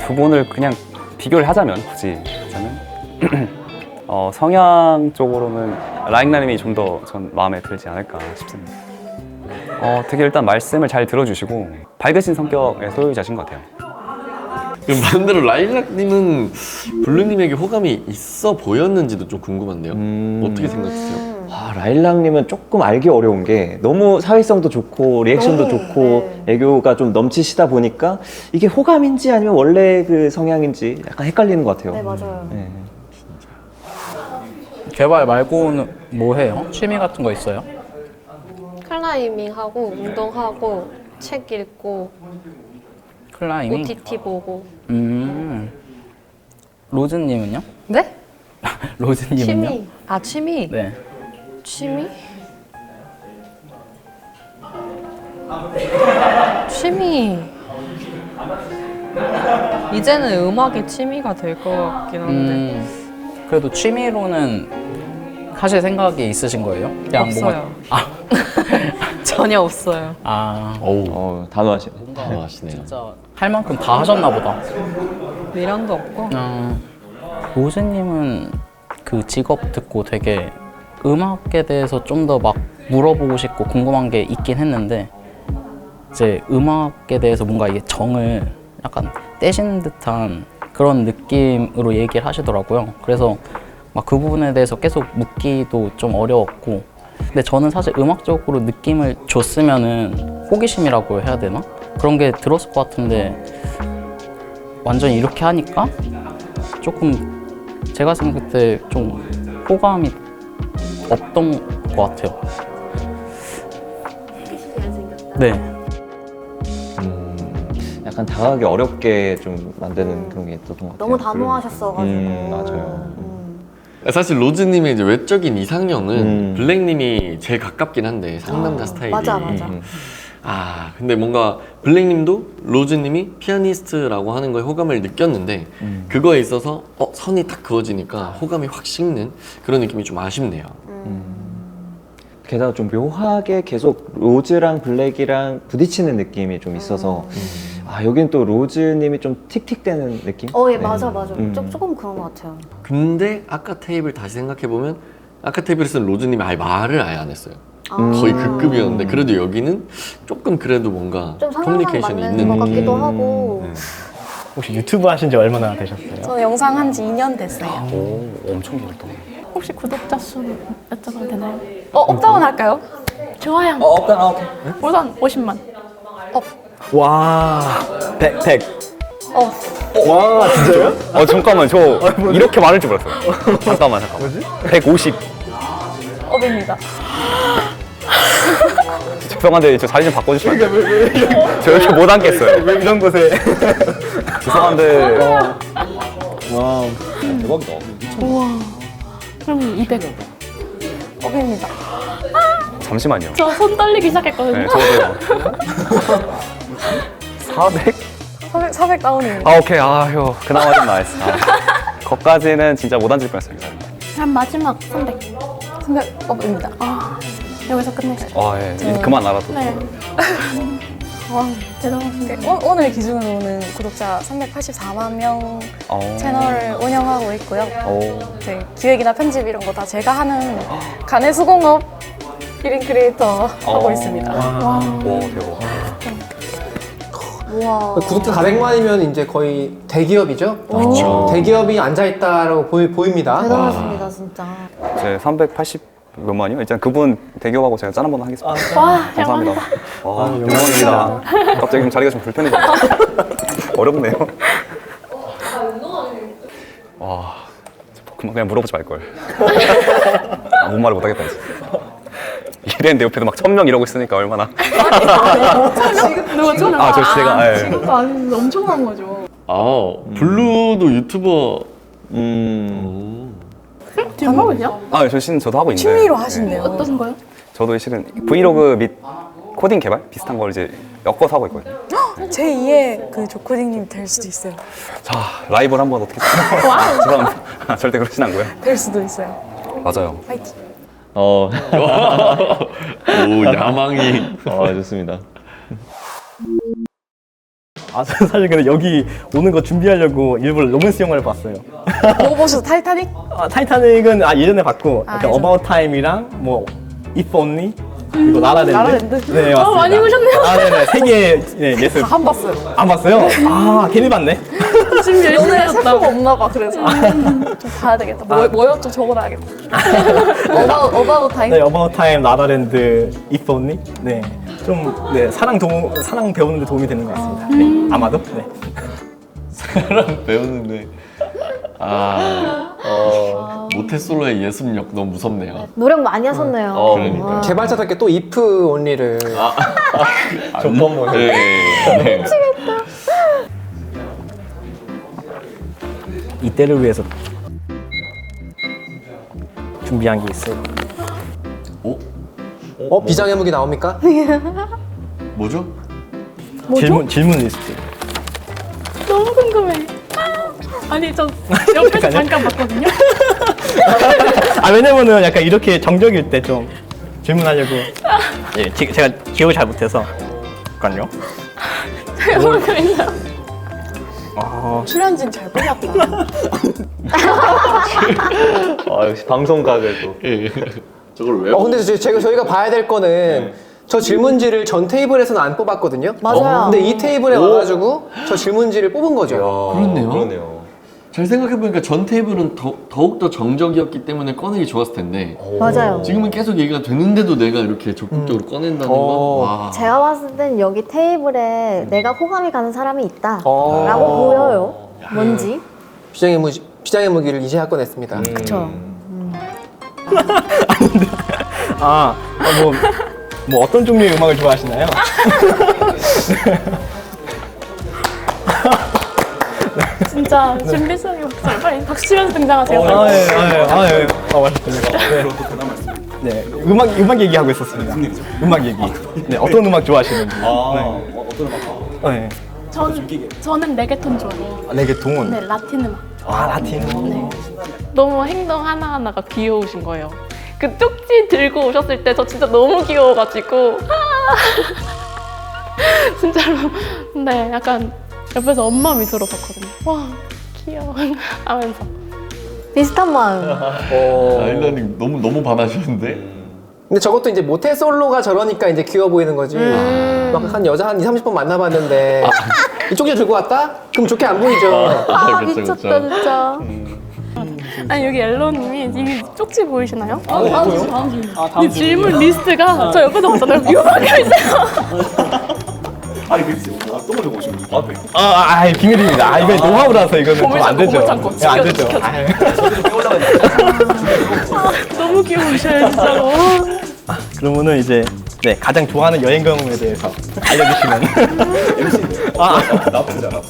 두 분을 그냥 비교를 하자면 굳이 저는 성향 쪽으로는 라익나님이 좀 더 전 마음에 들지 않을까 싶습니다. 되게 일단 말씀을 잘 들어주시고 밝으신 성격의 소유자신 것 같아요. 그럼 반대로 라일락님은 블루님에게 호감이 있어 보였는지도 좀 궁금한데요. 어떻게 생각하세요? 라일락님은 조금 알기 어려운 게 너무 사회성도 좋고 리액션도 좋고 애교가 좀 넘치시다 보니까 이게 호감인지 아니면 원래 그 성향인지 약간 헷갈리는 것 같아요. 네, 맞아요. 개발 말고는 뭐 해요? 취미 같은 거 있어요? 클라이밍 하고 운동하고 책 읽고 클라이밍? OTT 보고. 로즈님은요? 네? 로즈님은요? 취미. 취미? 네. 취미? 취미. 이제는 음악이 취미가 될 것 같긴 한데. 그래도 취미로는 하실 생각이 있으신 거예요? 그냥 없어요. 전혀 없어요. 단호하시네. 단호하시네요. 진짜 할 만큼 다 하셨나 보다. 미련도 없고. 로즈님은 그 직업 듣고 되게 음악에 대해서 좀 더 막 물어보고 싶고 궁금한 게 있긴 했는데 이제 음악에 대해서 뭔가 이게 정을 약간 떼신 듯한 그런 느낌으로 얘기를 하시더라고요. 그래서 막 그 부분에 대해서 계속 묻기도 좀 어려웠고 근데 저는 사실 음악적으로 느낌을 줬으면은 호기심이라고 해야 되나? 그런 게 들었을 것 같은데 완전히 이렇게 하니까 조금 제가 생각할 때 좀 호감이 없던 것 같아요. 네. 약간 다가가기 어렵게 좀 만드는 그런 게 있었던 것 같아요. 너무 단호하셨어가지고. 맞아요. 사실 로즈님의 이제 외적인 이상형은 블랙님이 제일 가깝긴 한데 상남자 스타일이. 맞아. 근데 뭔가 블랙님도 로즈님이 피아니스트라고 하는 거에 호감을 느꼈는데 그거에 있어서 선이 딱 그어지니까 호감이 확 식는 그런 느낌이 좀 아쉽네요. 게다가 좀 묘하게 계속 로즈랑 블랙이랑 부딪히는 느낌이 좀 있어서 여긴 또 로즈님이 좀 틱틱대는 느낌? 예, 맞아. 조금 그런 것 같아요. 근데 아까 테이블 다시 생각해보면 아까 테이블에서는 로즈님이 아예 말을 아예 안 했어요. 거의 그 급이었는데 그래도 여기는 조금 그래도 뭔가 좀 상황상 커뮤니케이션이 맞는 있는 것 느낌. 같기도 하고. 혹시 유튜브 하신 지 얼마나 되셨어요? 저 영상 한 지 2년 됐어요. 오, 엄청 길다. 혹시 구독자 수 여쭤봐도 되나요? 업다운 할까요? 좋아요. 업다운. 우선 50만. 와, 100. 와, 진짜요? 잠깐만, 저 이렇게 많을 줄 몰랐어요. 잠깐만. 뭐지? 150. 업입니다. 죄송한데 저 자리 좀 바꿔주시면 안 돼요? 저 이렇게 못 앉겠어요. 왜 이런 곳에? 죄송한데. 와, 대박이다. 우와. 그럼 200. 업입니다. 잠시만요. 저 손 떨리기 시작했거든요. 네, 저도요. 400? 400 다운이에요. 아, 오케이. 아휴, 그나마 좀 나았어. 거까지는 진짜 못 앉을 뻔했습니다. 한 마지막 300. 300 업입니다. 여기서 끝낼게요. 예. 이제 그만 알아도. 네. 와, 대단하신데. 오늘 기준으로는 구독자 384만 명 채널을 운영하고 있고요. 이제 기획이나 편집 이런 거 다 제가 하는 간의 수공업 1인 크리에이터 하고 있습니다. 와, 대박. 우와. 구독자 400만이면 이제 거의 대기업이죠? 그렇죠. 대기업이 앉아있다라고 보입니다. 대단하십니다, 진짜. 제 380 몇만이요? 일단 그분 대기업하고 제가 짠 한번 하겠습니다. 와, 감사합니다. 와, 영광입니다. 갑자기 좀 자리가 좀 불편해졌네요. 어렵네요. 와, 그냥 물어보지 말걸. 아무 말을 못하겠다, 진짜. 이랬는데 옆에도 막 1000명 이러고 있으니까 얼마나. 누가 좀 아, 저 제가. 예. 지금도 아닌데 엄청난 거죠. 아, 블루도 유튜버. 지금 하고 있냐? 아, 저도 하고 있는데. 취미로 하신대요. 어떤 거요? 저도 실은 브이로그 및 코딩 개발 비슷한 걸 이제 엮어서 하고 있거든요. 제 2의 그 조코딩님 될 수도 있어요. 자, 라이벌 한번 어떻게. 죄송합니다. 절대 그러진 않고요. 될 수도 있어요. 맞아요. 파이팅. 오, 야망이. 좋습니다. 아, 저는 사실 근데 여기 오는 거 준비하려고 일부러 로맨스 영화를 봤어요. 뭐 보셨어? 타이타닉? 타이타닉은 예전에 봤고, 약간 예전. About Time이랑 뭐 If Only 그리고 라라랜드. 라라랜드? 네, 맞습니다. 많이 보셨네요. 네, 세계 예술. 안 봤어요. 안 봤어요? 괜히 봤네. 지금 열심히 연애 하셨다. 세포가 없나 봐, 그래서. 좀 봐야 되겠다. 뭐였죠? 적어놔야겠다. 어바웃 타임? 네, About Time, 라라랜드, If Only. 네, 좀 사랑 배우는데 도움이 되는 것 같습니다. 네, 아마도. 네. 사람 배우는데. 모태솔로의 예습력 너무 무섭네요. 노력 많이 하셨네요. 그러니까요. 개발자답게 또 if only를. 조건모. 네. 이때를 위해서 준비한 게 있어요. 비장의무기 나옵니까? 뭐죠? 질문 리스트. 너무 궁금해. 아니, 저 옆에서 잠깐 봤거든요. 왜냐면은 약간 이렇게 정적일 때 좀 질문하려고. 예, 제가 기억을 잘 못해서. 잠깐요. 출연진 잘 뽑았다. 역시 방송각을 또. 저걸 왜? 근데 저희가 봐야 될 거는 저 질문지를 전 테이블에서는 안 뽑았거든요. 맞아요. 근데 이 테이블에 와가지고 저 질문지를 뽑은 거죠. 그렇네요. 잘 생각해보니까 전 테이블은 더욱더 정적이었기 때문에 꺼내기 좋았을 텐데 맞아요. 지금은 계속 얘기가 되는데도 내가 이렇게 적극적으로 꺼낸다는 건 와. 제가 봤을 땐 여기 테이블에 내가 호감이 가는 사람이 있다라고 보여요. 뭔지. 비장의무기를 이제 꺼냈습니다. 그쵸. 뭐 어떤 종류의 음악을 좋아하시나요? 진짜 준비성이 없어요. 빨리 박수 치면서 등장하세요. 맞습니다. 네, 음악 얘기하고 있었습니다. 음악 얘기. 네, 어떤 음악 좋아하시는지. 어떤 음악? 네. 저는 레게톤 좋아해요. 레게톤. 네, 라틴 음악. 라틴. 네. 너무 행동 하나하나가 귀여우신 거예요. 그 쪽지 들고 오셨을 때 저 진짜 너무 귀여워가지고 진짜로. 네, 약간 옆에서 엄마 미소로 봤거든요. 와, 귀여워 하면서. 비슷한 마음. 아일랜드 너무 반하시는데. 근데 저것도 이제 모태솔로가 저러니까 이제 귀여워 보이는 거지. 막 한 여자 한 20-30번 만나봤는데 이 쪽지 들고 왔다? 그럼 좋게 안 보이죠. 그쵸, 미쳤다 그쵸. 진짜. 아니, 여기 앨런님이 이미 쪽지 보이시나요? 다음 이 질문 리스트가 저 옆에서 봤잖아요. 이거밖에 있어요. 비밀입니다. 이거 노하우라서 이거는 좀 안 되죠. 참고, 네, 안 되죠. 너무 귀여우셔요, 진짜로. 그러면은 이제 네, 가장 좋아하는 여행 경험에 대해서 알려주시면. 나쁘지 않아.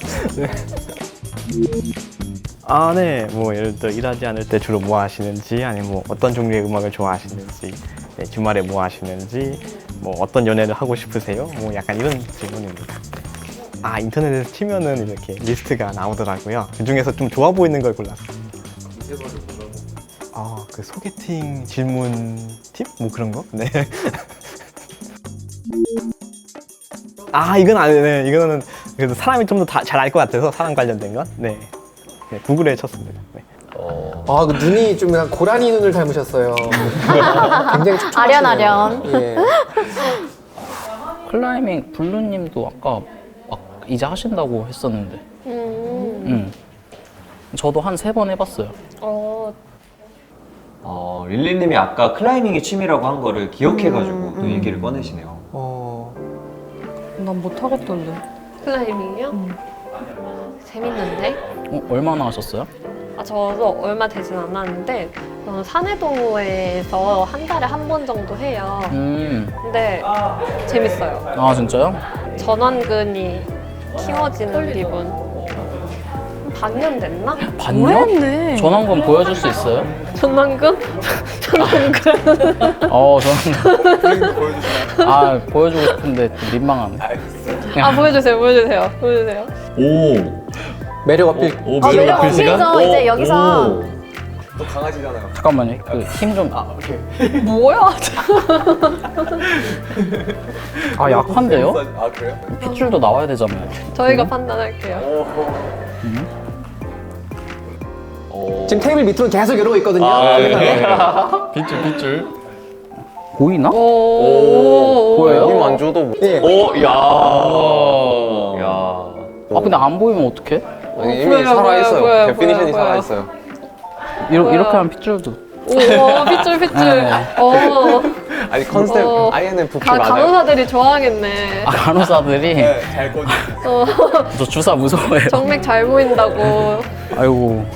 네. 뭐 예를 들어 일하지 않을 때 주로 뭐 하시는지, 아니면 뭐 어떤 종류의 음악을 좋아하시는지, 네, 주말에 뭐 하시는지, 뭐 어떤 연애를 하고 싶으세요? 뭐 약간 이런 질문입니다. 인터넷에서 치면은 이렇게 리스트가 나오더라고요. 그 중에서 좀 좋아 보이는 걸 골랐어요. 그 소개팅 질문 팁? 뭐 그런 거? 네. 이건 아니네. 이거는 그래도 사람이 좀 더 잘 알 것 같아서, 사람 관련된 건. 네. 구글에 쳤습니다. 네. 그 눈이 좀 약간 고라니 눈을 닮으셨어요. 굉장히 촉촉하시네요. 아련아련. 예. 클라이밍 블루님도 아까 막 이제 하신다고 했었는데. 저도 한 3번 해봤어요. 릴리님이 아까 클라이밍이 취미라고 한 거를 기억해가지고 또 얘기를 꺼내시네요. 난 못하겠던데. 클라이밍이요? 재밌는데? 얼마나 하셨어요? 저도 얼마 되진 않았는데 저는 산해도에서 한 달에 한 번 정도 해요. 근데 재밌어요. 아 진짜요? 전완근이 키워지는 기분. 반년 됐나? 반년? 전완근 보여줄 수 있어요? 전완근? 전완근. 전완근. 보여주고 싶은데 좀 민망하네. 보여주세요. 오. 매력 어필. 매력 어필 시간? 이제 여기서 또 강아지잖아요. 잠깐만요. 그 힘 좀. 오케이. 뭐야? 약한데요? 그래요? 핏줄도 나와야 되잖아요. 저희가 판단할게요. 지금 테이블 밑으로 계속 이러고 있거든요. 빗줄. 보이나? 보여요? 힘 안 줘도. 예. 근데 안 보이면 어떡해? 이미 살아있어요. 데피니션이 살아있어요. 이렇게 하면 핏줄도. 핏줄. 아니 컨셉 INFP 맞아요? 간호사들이 좋아하겠네. 간호사들이 잘 꺼내. 저 주사 무서워해요. 정맥 잘 보인다고. 아이고.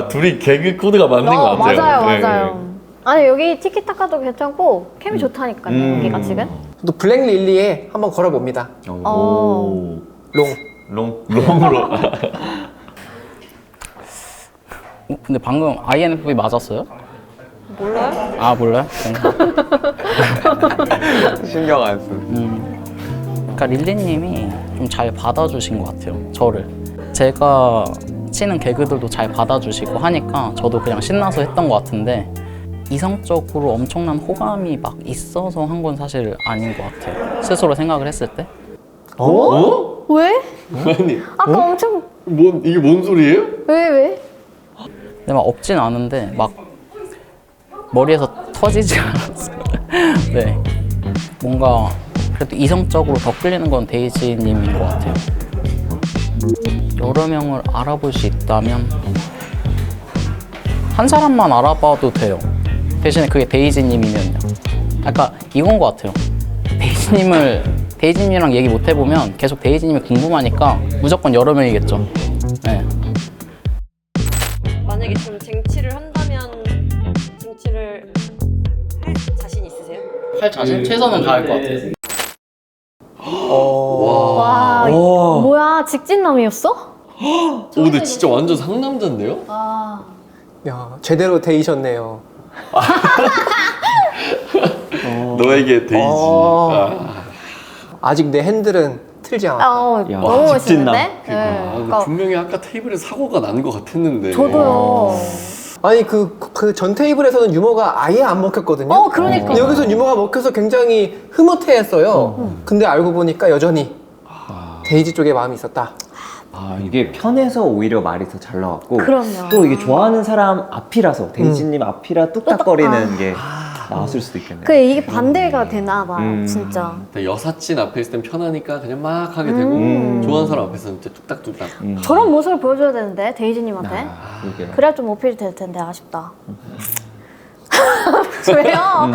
둘이 개그 코드가 맞는 것 같아요. 맞아요. 아니 여기 티키타카도 괜찮고 캠이 좋다니까요. 여기가 지금. 또 블랙 릴리에 한번 걸어봅니다. 롱으로. 근데 방금 INFP 맞았어요? 몰라요? 몰라요? 신경 안 쓰. 그러니까 릴리님이 좀 잘 받아주신 것 같아요. 저를. 제가 치는 개그들도 잘 받아주시고 하니까 저도 그냥 신나서 했던 것 같은데 이성적으로 엄청난 호감이 막 있어서 한 건 사실 아닌 것 같아요. 스스로 생각을 했을 때. 왜? 아니. 아까 엄청 이게 뭔 소리예요? 왜? 근데 막 없진 않은데 막 머리에서 터지지 않았어요. 네. 뭔가 그래도 이성적으로 더 끌리는 건 데이지님인 것 같아요. 여러 명을 알아볼 수 있다면 한 사람만 알아봐도 돼요. 대신에 그게 데이지님이면요. 약간 이건 것 같아요. 데이지님이랑 얘기 못 해보면 계속 데이지님이 궁금하니까 무조건 여러 명이겠죠. 네. 만약에 좀 쟁취를 한다면 쟁취를 할 자신 있으세요? 할 자신? 최선은 다할 것 같아요. 와, 뭐야 직진남이었어? 근데 진짜 완전 상남자인데요? 야, 제대로 데이셨네요. 너에게 데이지. 아직 내 핸들은 틀지 않았다. 너무 멋있는데? 근데 분명히 아까 테이블에서 사고가 난 것 같았는데. 저도요. 아니 그 전 테이블에서는 유머가 아예 안 먹혔거든요. 그러니까. 근데 여기서 유머가 먹혀서 굉장히 흐뭇해했어요. 근데 알고 보니까 여전히 데이지 쪽에 마음이 있었다. 이게 편해서 오히려 말이 더 잘 나왔고 그럼요. 또 이게 좋아하는 사람 앞이라서 데이지님 앞이라 뚝딱거리는 게 나왔을 수도 있겠네요. 이게 반대가 되나 봐, 진짜. 여사친 앞에 있을 땐 편하니까 그냥 막 하게 되고 좋아하는 사람 앞에서는 진짜 뚝딱뚝딱. 저런 모습을 보여줘야 되는데 데이지님한테. 그래야 좀 어필이 될 텐데 아쉽다. 왜요?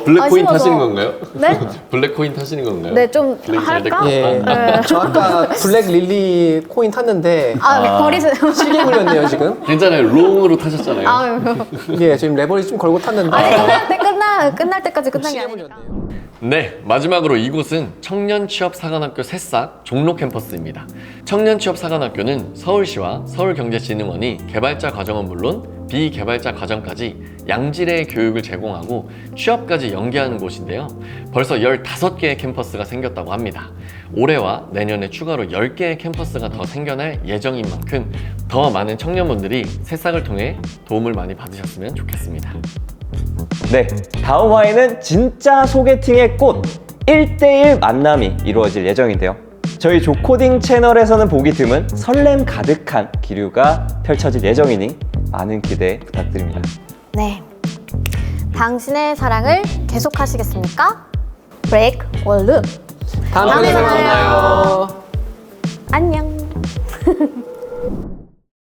블랙코인 아, 타시는 건가요? 네? 블랙코인 타시는 건가요? 네, 좀 블랙 잘 할까? 됐고. 예. 네. 저 아까 블랙 릴리 코인 탔는데 버리세요. 시계 물렸네요 지금. 괜찮아요. 롱으로 타셨잖아요. 아유. 예, 지금 레버리지 좀 걸고 탔는데. 끝날 때까지 끝난 게 시계 아니니까. 물렸네요. 네, 마지막으로 이곳은 청년취업사관학교 새싹 종로 캠퍼스입니다. 청년취업사관학교는 서울시와 서울경제진흥원이 개발자 과정은 물론 비개발자 과정까지 양질의 교육을 제공하고 취업까지 연계하는 곳인데요. 벌써 15개의 캠퍼스가 생겼다고 합니다. 올해와 내년에 추가로 10개의 캠퍼스가 더 생겨날 예정인 만큼 더 많은 청년분들이 새싹을 통해 도움을 많이 받으셨으면 좋겠습니다. 네, 다음 화에는 진짜 소개팅의 꽃 1대1 만남이 이루어질 예정인데요. 저희 조코딩 채널에서는 보기 드문 설렘 가득한 기류가 펼쳐질 예정이니 많은 기대 부탁드립니다. 네. 당신의 사랑을 계속하시겠습니까? 브레이크 월드. 다음 편에서 만나요. 안녕.